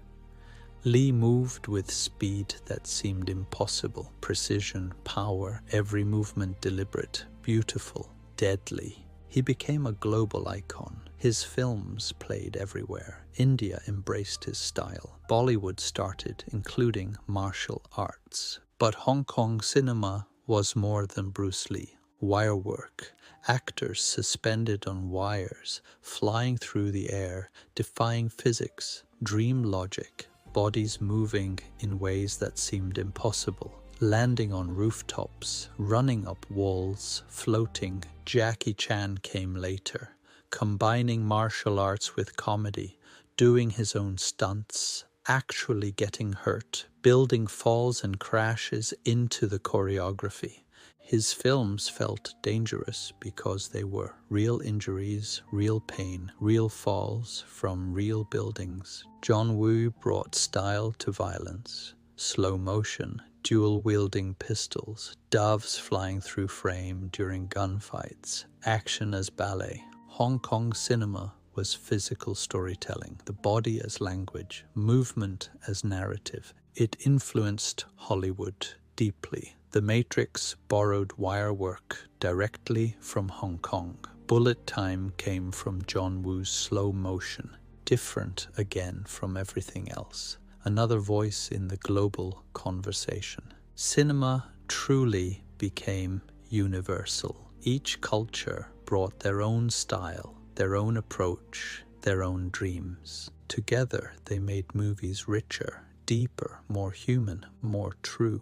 Lee moved with speed that seemed impossible, precision, power, every movement deliberate, beautiful, deadly. He became a global icon. His films played everywhere. India embraced his style. Bollywood started including martial arts. But Hong Kong cinema was more than Bruce Lee. Wire work, actors suspended on wires, flying through the air, defying physics, dream logic, bodies moving in ways that seemed impossible, landing on rooftops, running up walls, floating. Jackie Chan came later, combining martial arts with comedy, doing his own stunts, actually getting hurt, building falls and crashes into the choreography. His films felt dangerous because they were real injuries, real pain, real falls from real buildings. John Woo brought style to violence. Slow motion, dual-wielding pistols, doves flying through frame during gunfights, action as ballet. Hong Kong cinema was physical storytelling, the body as language, movement as narrative. It influenced Hollywood deeply. The Matrix borrowed wire work directly from Hong Kong. Bullet time came from John Woo's slow motion, different again from everything else. Another voice in the global conversation. Cinema truly became universal. Each culture brought their own style, their own approach, their own dreams. Together they made movies richer, deeper, more human, more true.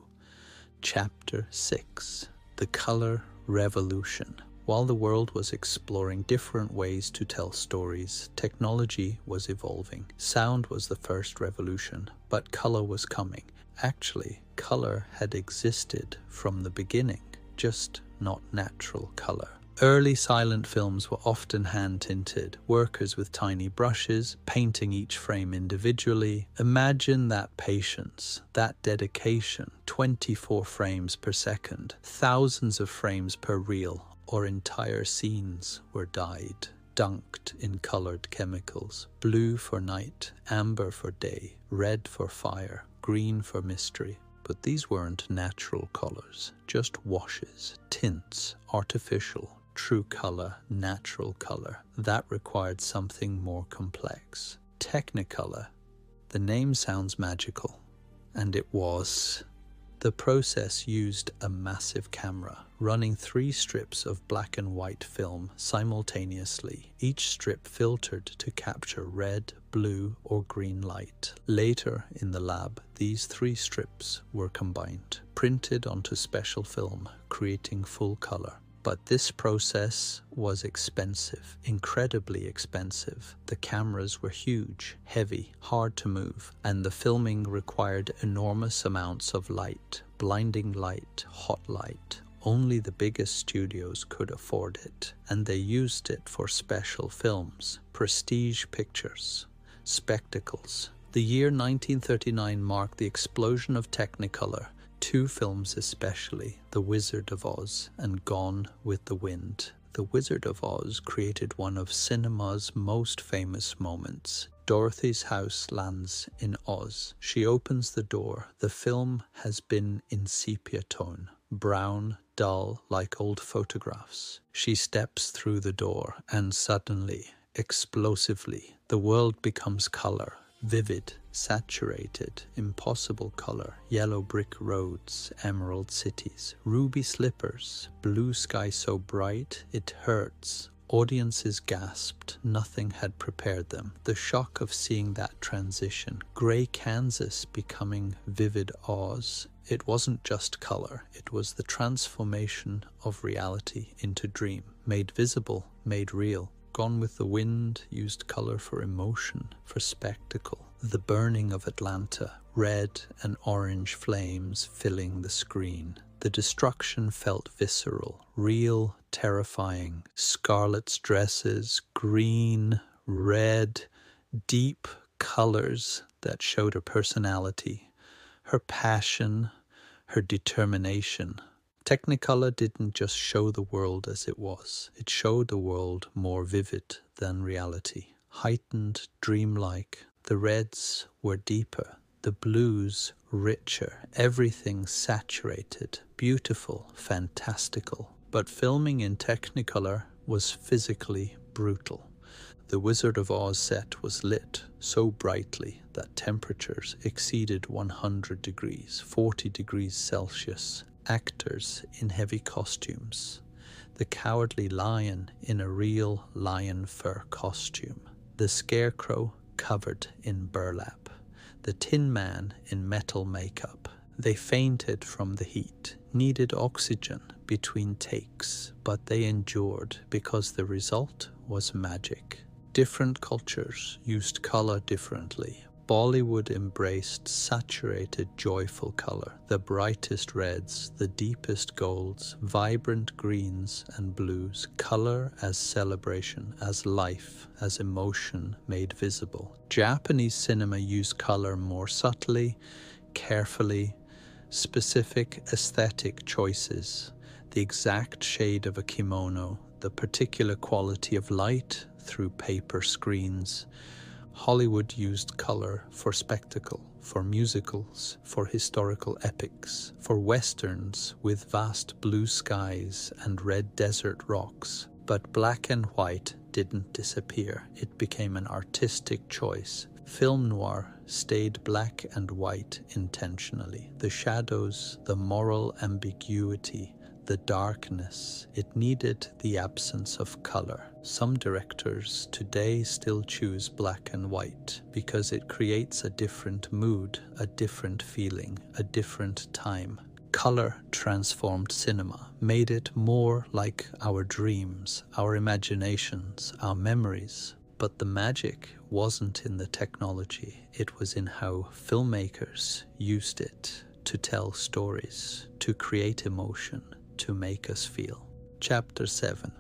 Chapter 6. The Color Revolution. While the world was exploring different ways to tell stories, technology was evolving. Sound was the first revolution, but color was coming. Actually, color had existed from the beginning, just not natural color. Early silent films were often hand-tinted, workers with tiny brushes, painting each frame individually. Imagine that patience, that dedication, 24 frames per second, thousands of frames per reel, or entire scenes were dyed, dunked in colored chemicals. Blue for night, amber for day, red for fire, green for mystery. But these weren't natural colors, just washes, tints, artificial. True color, natural color. That required something more complex. Technicolor. The name sounds magical, and it was. The process used a massive camera, running 3 strips of black and white film simultaneously, each strip filtered to capture red, blue, or green light. Later in the lab, these 3 strips were combined, printed onto special film, creating full color. But this process was expensive, incredibly expensive. The cameras were huge, heavy, hard to move, and the filming required enormous amounts of light, blinding light, hot light. Only the biggest studios could afford it, and they used it for special films, prestige pictures, spectacles. The year 1939 marked the explosion of Technicolor. 2 films especially, The Wizard of Oz and Gone with the Wind. The Wizard of Oz created one of cinema's most famous moments. Dorothy's house lands in Oz. She opens the door. The film has been in sepia tone, brown, dull, like old photographs. She steps through the door, and suddenly, explosively, the world becomes color. Vivid, saturated, impossible color, yellow brick roads, emerald cities, ruby slippers, blue sky so bright it hurts. Audiences gasped. Nothing had prepared them. The shock of seeing that transition, gray Kansas becoming vivid Oz. It wasn't just color, it was the transformation of reality into dream, made visible, made real. Gone with the Wind used color for emotion, for spectacle. The burning of Atlanta, red and orange flames filling the screen. The destruction felt visceral, real, terrifying. Scarlet's dresses, green, red, deep colors that showed her personality, her passion, her determination. Technicolor didn't just show the world as it was. It showed the world more vivid than reality. heightened, dreamlike. The reds were deeper, the blues richer, everything saturated, beautiful, fantastical. But filming in Technicolor was physically brutal. The Wizard of Oz set was lit so brightly that temperatures exceeded 100 degrees, 40 degrees Celsius. Actors in heavy costumes. The Cowardly Lion in a real lion fur costume. The Scarecrow covered in burlap. The Tin Man in metal makeup. They fainted from the heat, needed oxygen between takes, but they endured because the result was magic. Different cultures used color differently. Bollywood embraced saturated, joyful color, the brightest reds, the deepest golds, vibrant greens and blues, color as celebration, as life, as emotion made visible. Japanese cinema used color more subtly, carefully, specific aesthetic choices, the exact shade of a kimono, the particular quality of light through paper screens. Hollywood used color for spectacle, for musicals, for historical epics, for westerns with vast blue skies and red desert rocks. But black and white didn't disappear. It became an artistic choice. Film noir stayed black and white intentionally. The shadows, the moral ambiguity, the darkness, it needed the absence of color. Some directors today still choose black and white because it creates a different mood, a different feeling, a different time. Color transformed cinema, made it more like our dreams, our imaginations, our memories. But the magic wasn't in the technology, it was in how filmmakers used it to tell stories, to create emotion, to make us feel. Chapter 7.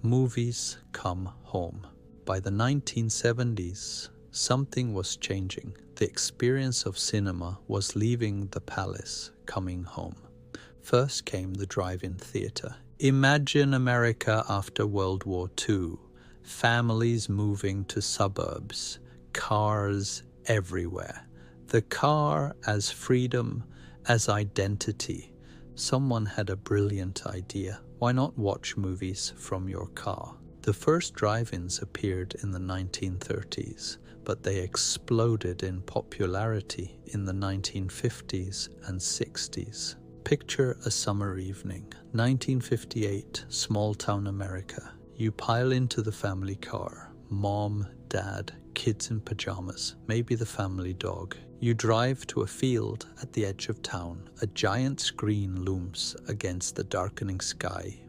Movies Come Home. By the 1970s, something was changing. The experience of cinema was leaving the palace, coming home. First came the drive-in theater. Imagine America after World War II. Families moving to suburbs. Cars everywhere. The car as freedom, as identity. Someone had a brilliant idea. Why not watch movies from your car? The first drive-ins appeared in the 1930s, but they exploded in popularity in the 1950s and 60s. Picture a summer evening, 1958, small-town America. You pile into the family car. Mom, dad, kids in pajamas, maybe the family dog. You drive to a field at the edge of town. A giant screen looms against the darkening sky.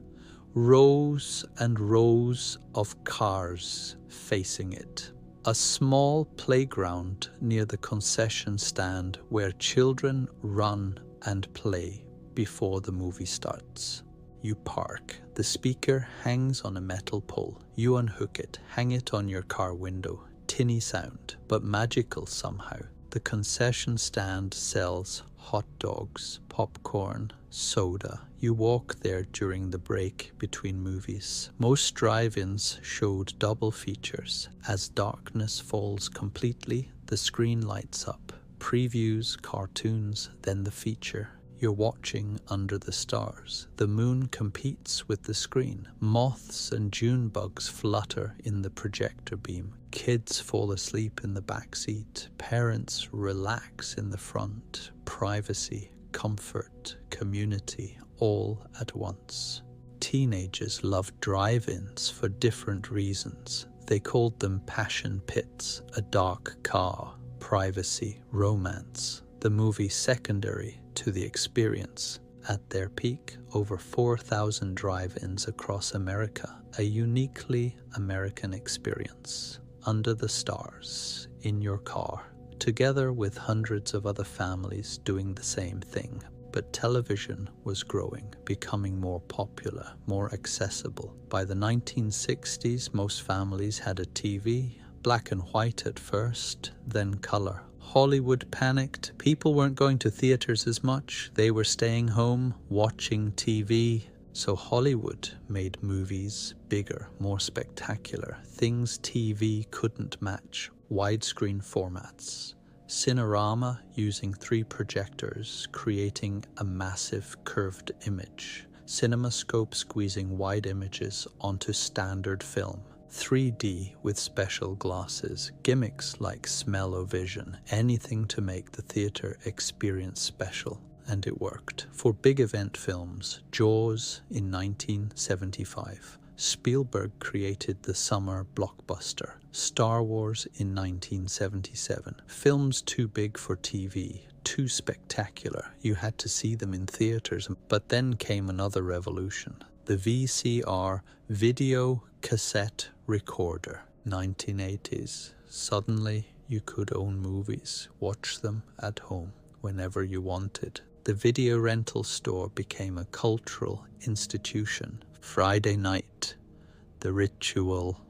Rows and rows of cars facing it. A small playground near the concession stand where children run and play before the movie starts. You park. The speaker hangs on a metal pole. You unhook it, hang it on your car window. Tinny sound, but magical somehow. The concession stand sells hot dogs, popcorn, soda. You walk there during the break between movies. Most drive-ins showed double features. As darkness falls completely, the screen lights up. Previews, cartoons, then the feature. You're watching under the stars. The moon competes with the screen. Moths and June bugs flutter in the projector beam. Kids fall asleep in the back seat. Parents relax in the front. Privacy, comfort, community, all at once. Teenagers loved drive-ins for different reasons. They called them passion pits, a dark car, privacy, romance. The movie secondary to the experience. At their peak, over 4,000 drive-ins across America, a uniquely American experience. Under the stars, in your car, together with hundreds of other families doing the same thing. But television was growing, becoming more popular, more accessible. By the 1960s, most families had a TV, black and white at first, then color. Hollywood panicked. People weren't going to theaters as much. They were staying home, watching TV. So Hollywood made movies bigger, more spectacular, things TV couldn't match, widescreen formats. Cinerama using 3 projectors, creating a massive curved image. CinemaScope squeezing wide images onto standard film. 3D with special glasses, gimmicks like smell-o-vision, anything to make the theater experience special. And it worked. For big event films, Jaws in 1975. Spielberg created the summer blockbuster. Star Wars in 1977. Films too big for TV, too spectacular. You had to see them in theaters. But then came another revolution. The VCR, video cassette recorder. 1980s. Suddenly you could own movies, watch them at home whenever you wanted. The video rental store became a cultural institution. Friday night, the ritual.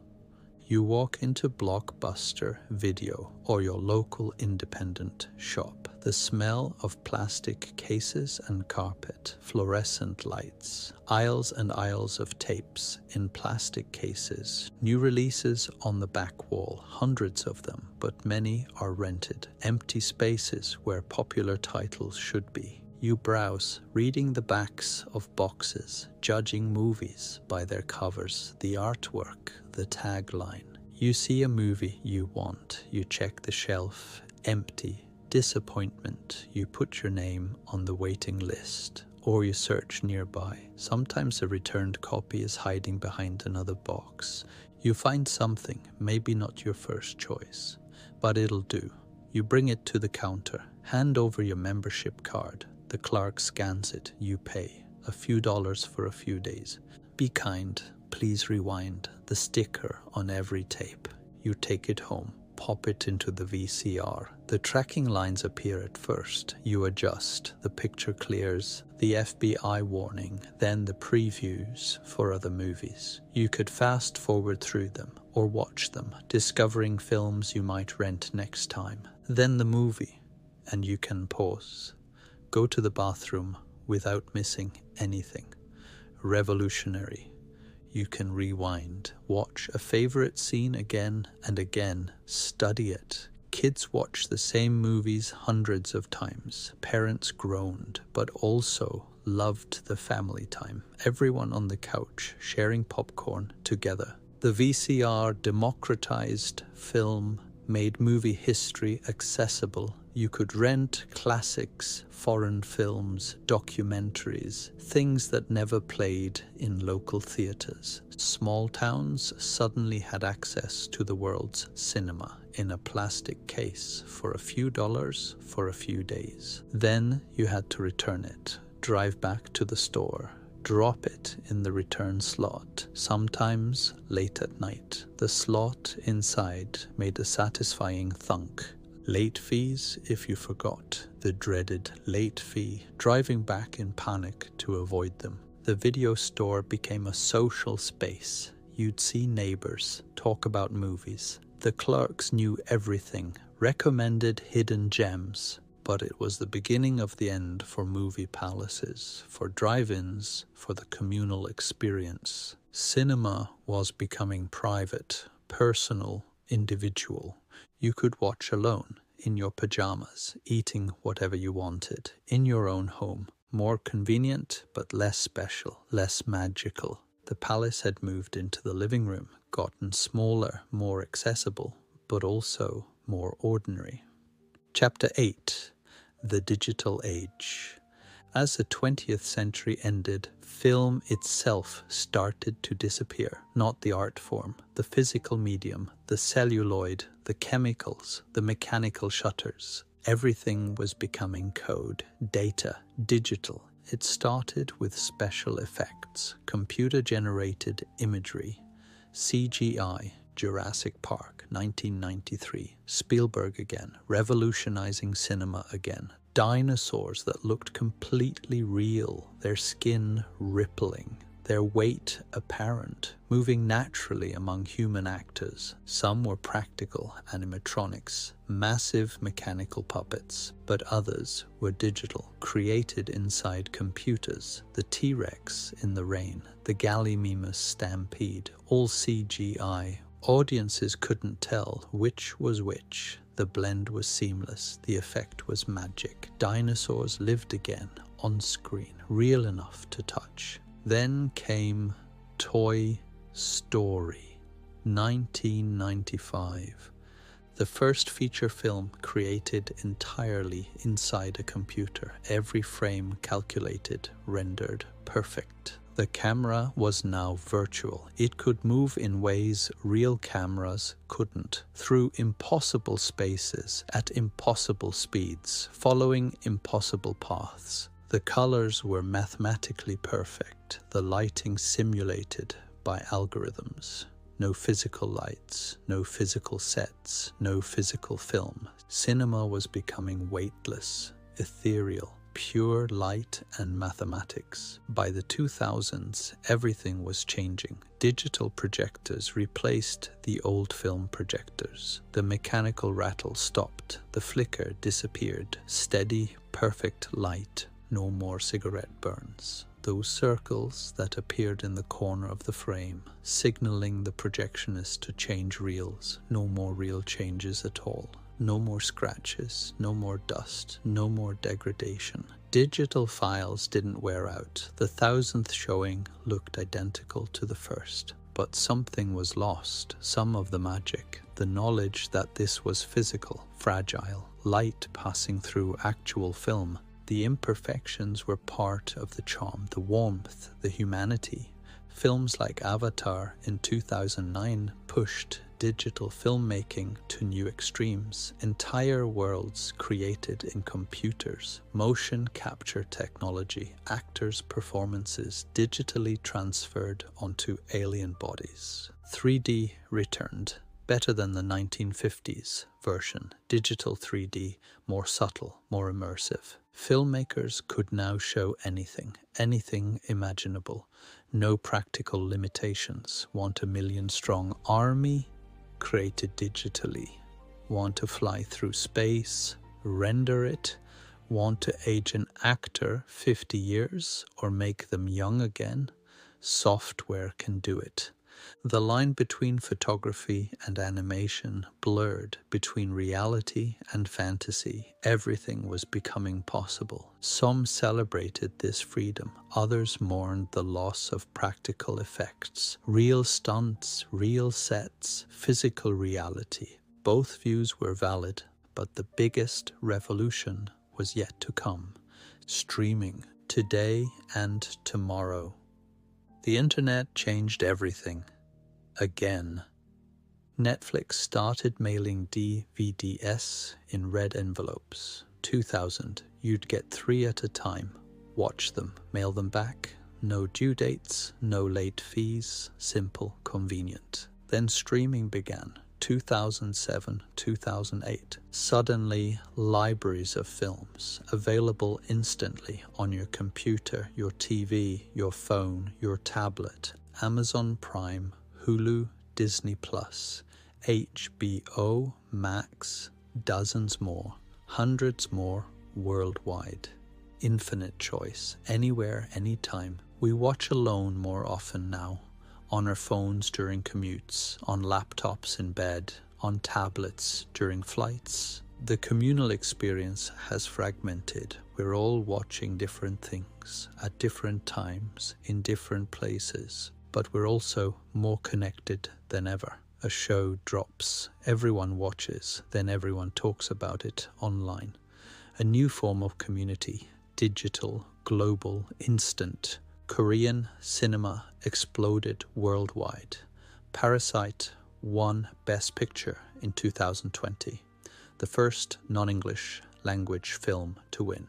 You walk into Blockbuster Video or your local independent shop. The smell of plastic cases and carpet, fluorescent lights, aisles and aisles of tapes in plastic cases, new releases on the back wall, hundreds of them, but many are rented, empty spaces where popular titles should be. You browse, reading the backs of boxes, judging movies by their covers, the artwork, the tagline. You see a movie you want, you check the shelf, empty, disappointment, you put your name on the waiting list, or you search nearby. Sometimes a returned copy is hiding behind another box. You find something, maybe not your first choice, but it'll do. You bring it to the counter, hand over your membership card. The clerk scans it, you pay. A few dollars for a few days. Be kind, please rewind. The sticker on every tape. You take it home, pop it into the VCR. The tracking lines appear at first. You adjust. The picture clears. The FBI warning, then the previews for other movies. You could fast forward through them or watch them, discovering films you might rent next time. Then the movie, and you can pause. Go to the bathroom without missing anything. Revolutionary. You can rewind, watch a favorite scene again and again, study it. Kids watch the same movies hundreds of times. Parents groaned, but also loved the family time. Everyone on the couch sharing popcorn together. The VCR democratized film, made movie history accessible. You could rent classics, foreign films, documentaries, things that never played in local theaters. Small towns suddenly had access to the world's cinema in a plastic case for a few dollars for a few days. Then you had to return it, drive back to the store, drop it in the return slot, sometimes late at night. The slot inside made a satisfying thunk. Late fees if you forgot, the dreaded late fee, driving back in panic to avoid them. The video store became a social space. You'd see neighbors, talk about movies. The clerks knew everything, recommended hidden gems. But it was the beginning of the end for movie palaces, for drive-ins, for the communal experience. Cinema was becoming private, personal, individual. You could watch alone, in your pajamas, eating whatever you wanted, in your own home. More convenient, but less special, less magical. The palace had moved into the living room, gotten smaller, more accessible, but also more ordinary. Chapter 8. The Digital Age. As the 20th century ended, film itself started to disappear. Not the art form, the physical medium, the celluloid, the chemicals, the mechanical shutters. Everything was becoming code, data, digital. It started with special effects, computer-generated imagery, CGI, Jurassic Park, 1993. Spielberg again, revolutionizing cinema again. Dinosaurs that looked completely real, their skin rippling. their weight apparent, moving naturally among human actors. Some were practical animatronics, massive mechanical puppets, but others were digital, created inside computers. The T-Rex in the rain, the Gallimimus stampede, all CGI. Audiences couldn't tell which was which. The blend was seamless, the effect was magic. Dinosaurs lived again, on screen, real enough to touch. Then came Toy Story, 1995. The first feature film created entirely inside a computer, every frame calculated, rendered, perfect. The camera was now virtual. It could move in ways real cameras couldn't, through impossible spaces, at impossible speeds, following impossible paths. The colors were mathematically perfect, the lighting simulated by algorithms. No physical lights, no physical sets, no physical film. Cinema was becoming weightless, ethereal, pure light and mathematics. By the 2000s, everything was changing. Digital projectors replaced the old film projectors. The mechanical rattle stopped. The flicker disappeared. Steady, perfect light. No more cigarette burns. Those circles that appeared in the corner of the frame, signaling the projectionist to change reels. No more reel changes at all. No more scratches, no more dust, no more degradation. Digital files didn't wear out. The 1000th showing looked identical to the first. But something was lost, some of the magic, the knowledge that this was physical, fragile, light passing through actual film. The imperfections were part of the charm, the warmth, the humanity. Films like Avatar in 2009 pushed digital filmmaking to new extremes. Entire worlds created in computers, motion capture technology, actors' performances digitally transferred onto alien bodies. 3D returned, better than the 1950s version. Digital 3D, more subtle, more immersive. Filmmakers could now show anything imaginable. No practical limitations. Want a million-strong army? Created digitally. Want to fly through space? Render it. Want to age an actor 50 years or make them young again? Software can do it. The line between photography and animation blurred, between reality and fantasy. Everything was becoming possible. Some celebrated this freedom, others mourned the loss of practical effects. Real stunts, real sets, physical reality. Both views were valid, but the biggest revolution was yet to come. Streaming, today and tomorrow. The internet changed everything. Again. Netflix started mailing DVDs in red envelopes. 2000, you'd get 3 at a time. Watch them, mail them back. No due dates, no late fees, simple, convenient. Then streaming began. 2007, 2008. Suddenly, libraries of films available instantly on your computer, your TV, your phone, your tablet. Amazon Prime, Hulu, Disney+, HBO, Max, dozens more, hundreds more worldwide. Infinite choice, anywhere, anytime. We watch alone more often now. On our phones during commutes, on laptops in bed, on tablets during flights. The communal experience has fragmented. We're all watching different things at different times, in different places, but we're also more connected than ever. A show drops, everyone watches, then everyone talks about it online. A new form of community, digital, global, instant. Korean cinema exploded worldwide. Parasite won Best Picture in 2020, the first non-English language film to win.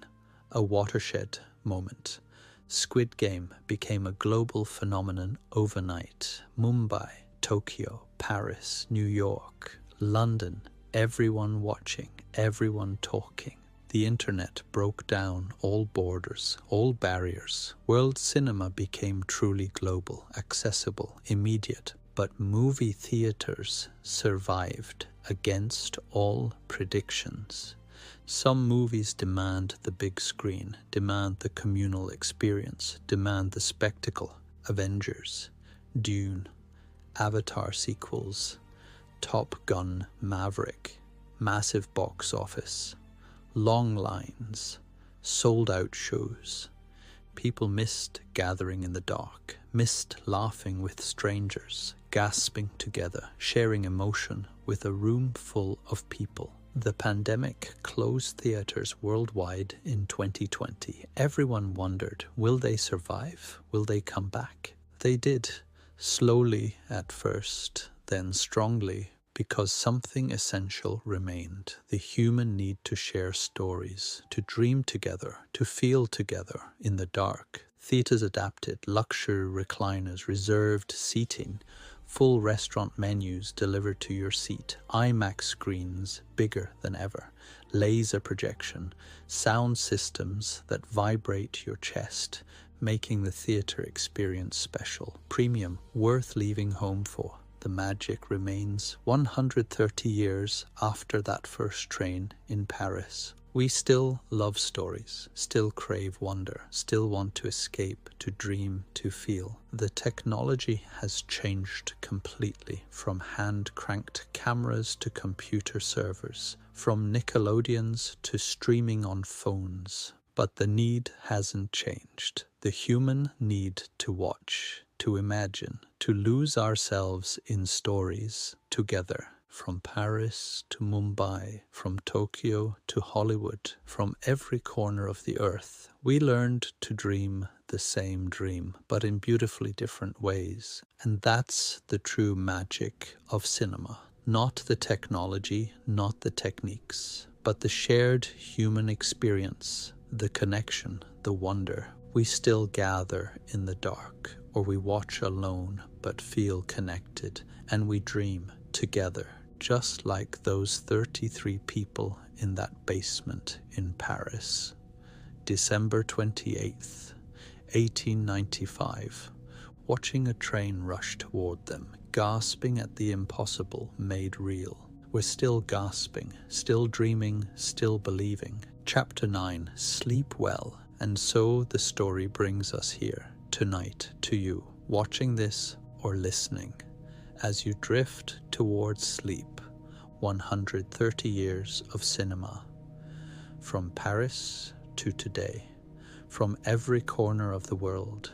A watershed moment. Squid Game became a global phenomenon overnight. Mumbai, Tokyo, Paris, New York, London, everyone watching, everyone talking. The internet broke down all borders, all barriers. World cinema became truly global, accessible, immediate. But movie theaters survived against all predictions. Some movies demand the big screen, demand the communal experience, demand the spectacle. Avengers, Dune, Avatar sequels, Top Gun Maverick, massive box office, long lines, sold-out shows. People missed gathering in the dark, missed laughing with strangers, gasping together, sharing emotion with a room full of people. The pandemic closed theaters worldwide in 2020. Everyone wondered, will they survive? Will they come back? They did, slowly at first, then strongly, because something essential remained. The human need to share stories, to dream together, to feel together in the dark. Theaters adapted, luxury recliners, reserved seating, full restaurant menus delivered to your seat, IMAX screens bigger than ever, laser projection, sound systems that vibrate your chest, making the theater experience special, premium, worth leaving home for. The magic remains 130 years after that first train in Paris. We still love stories, still crave wonder, still want to escape, to dream, to feel. The technology has changed completely, from hand-cranked cameras to computer servers, from Nickelodeons to streaming on phones. But the need hasn't changed. The human need to watch, to imagine, to lose ourselves in stories together. From Paris to Mumbai, from Tokyo to Hollywood, from every corner of the earth, we learned to dream the same dream, but in beautifully different ways. And that's the true magic of cinema. Not the technology, not the techniques, but the shared human experience, the connection, the wonder. We still gather in the dark, or we watch alone but feel connected, and we dream together, just like those 33 people in that basement in Paris. December 28th, 1895, watching a train rush toward them, gasping at the impossible made real. We're still gasping, still dreaming, still believing. Chapter 9, Sleep Well. And so the story brings us here, tonight, to you, watching this or listening, as you drift towards sleep. 130 years of cinema. From Paris to today, from every corner of the world.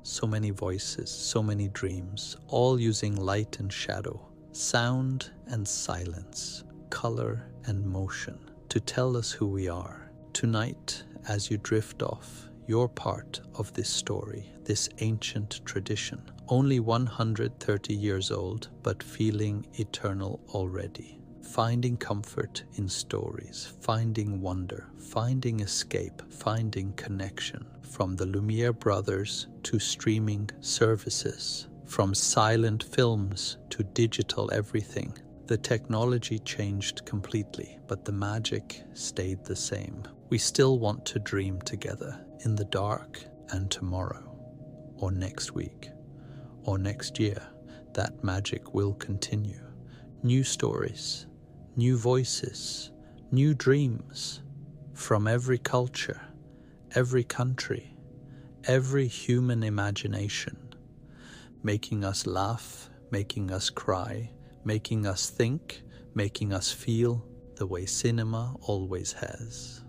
So many voices, so many dreams, all using light and shadow, sound and silence, color and motion, to tell us who we are. Tonight, as you drift off, you're part of this story, this ancient tradition, only 130 years old, but feeling eternal already. Finding comfort in stories, finding wonder, finding escape, finding connection. From the Lumiere brothers to streaming services, from silent films to digital everything. The technology changed completely, but the magic stayed the same. We still want to dream together in the dark, and tomorrow, or next week, or next year, that magic will continue. New stories, new voices, new dreams, from every culture, every country, every human imagination, making us laugh, making us cry, making us think, making us feel the way cinema always has,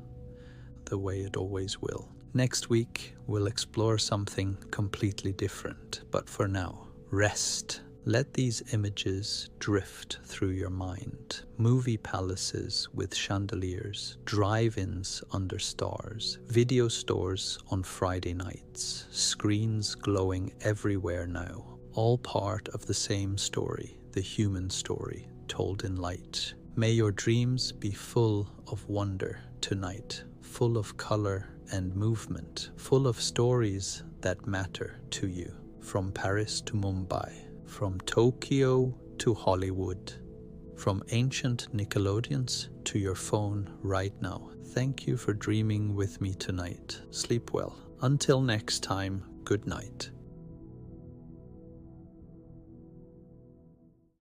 the way it always will. Next week, we'll explore something completely different, but for now, rest. Let these images drift through your mind. Movie palaces with chandeliers, drive-ins under stars, video stores on Friday nights, screens glowing everywhere now. All part of the same story, the human story, told in light. May your dreams be full of wonder tonight, full of color and movement, full of stories that matter to you. From Paris to Mumbai, from Tokyo to Hollywood, from ancient Nickelodeons to your phone right now. Thank you for dreaming with me tonight. Sleep well. Until next time, good night.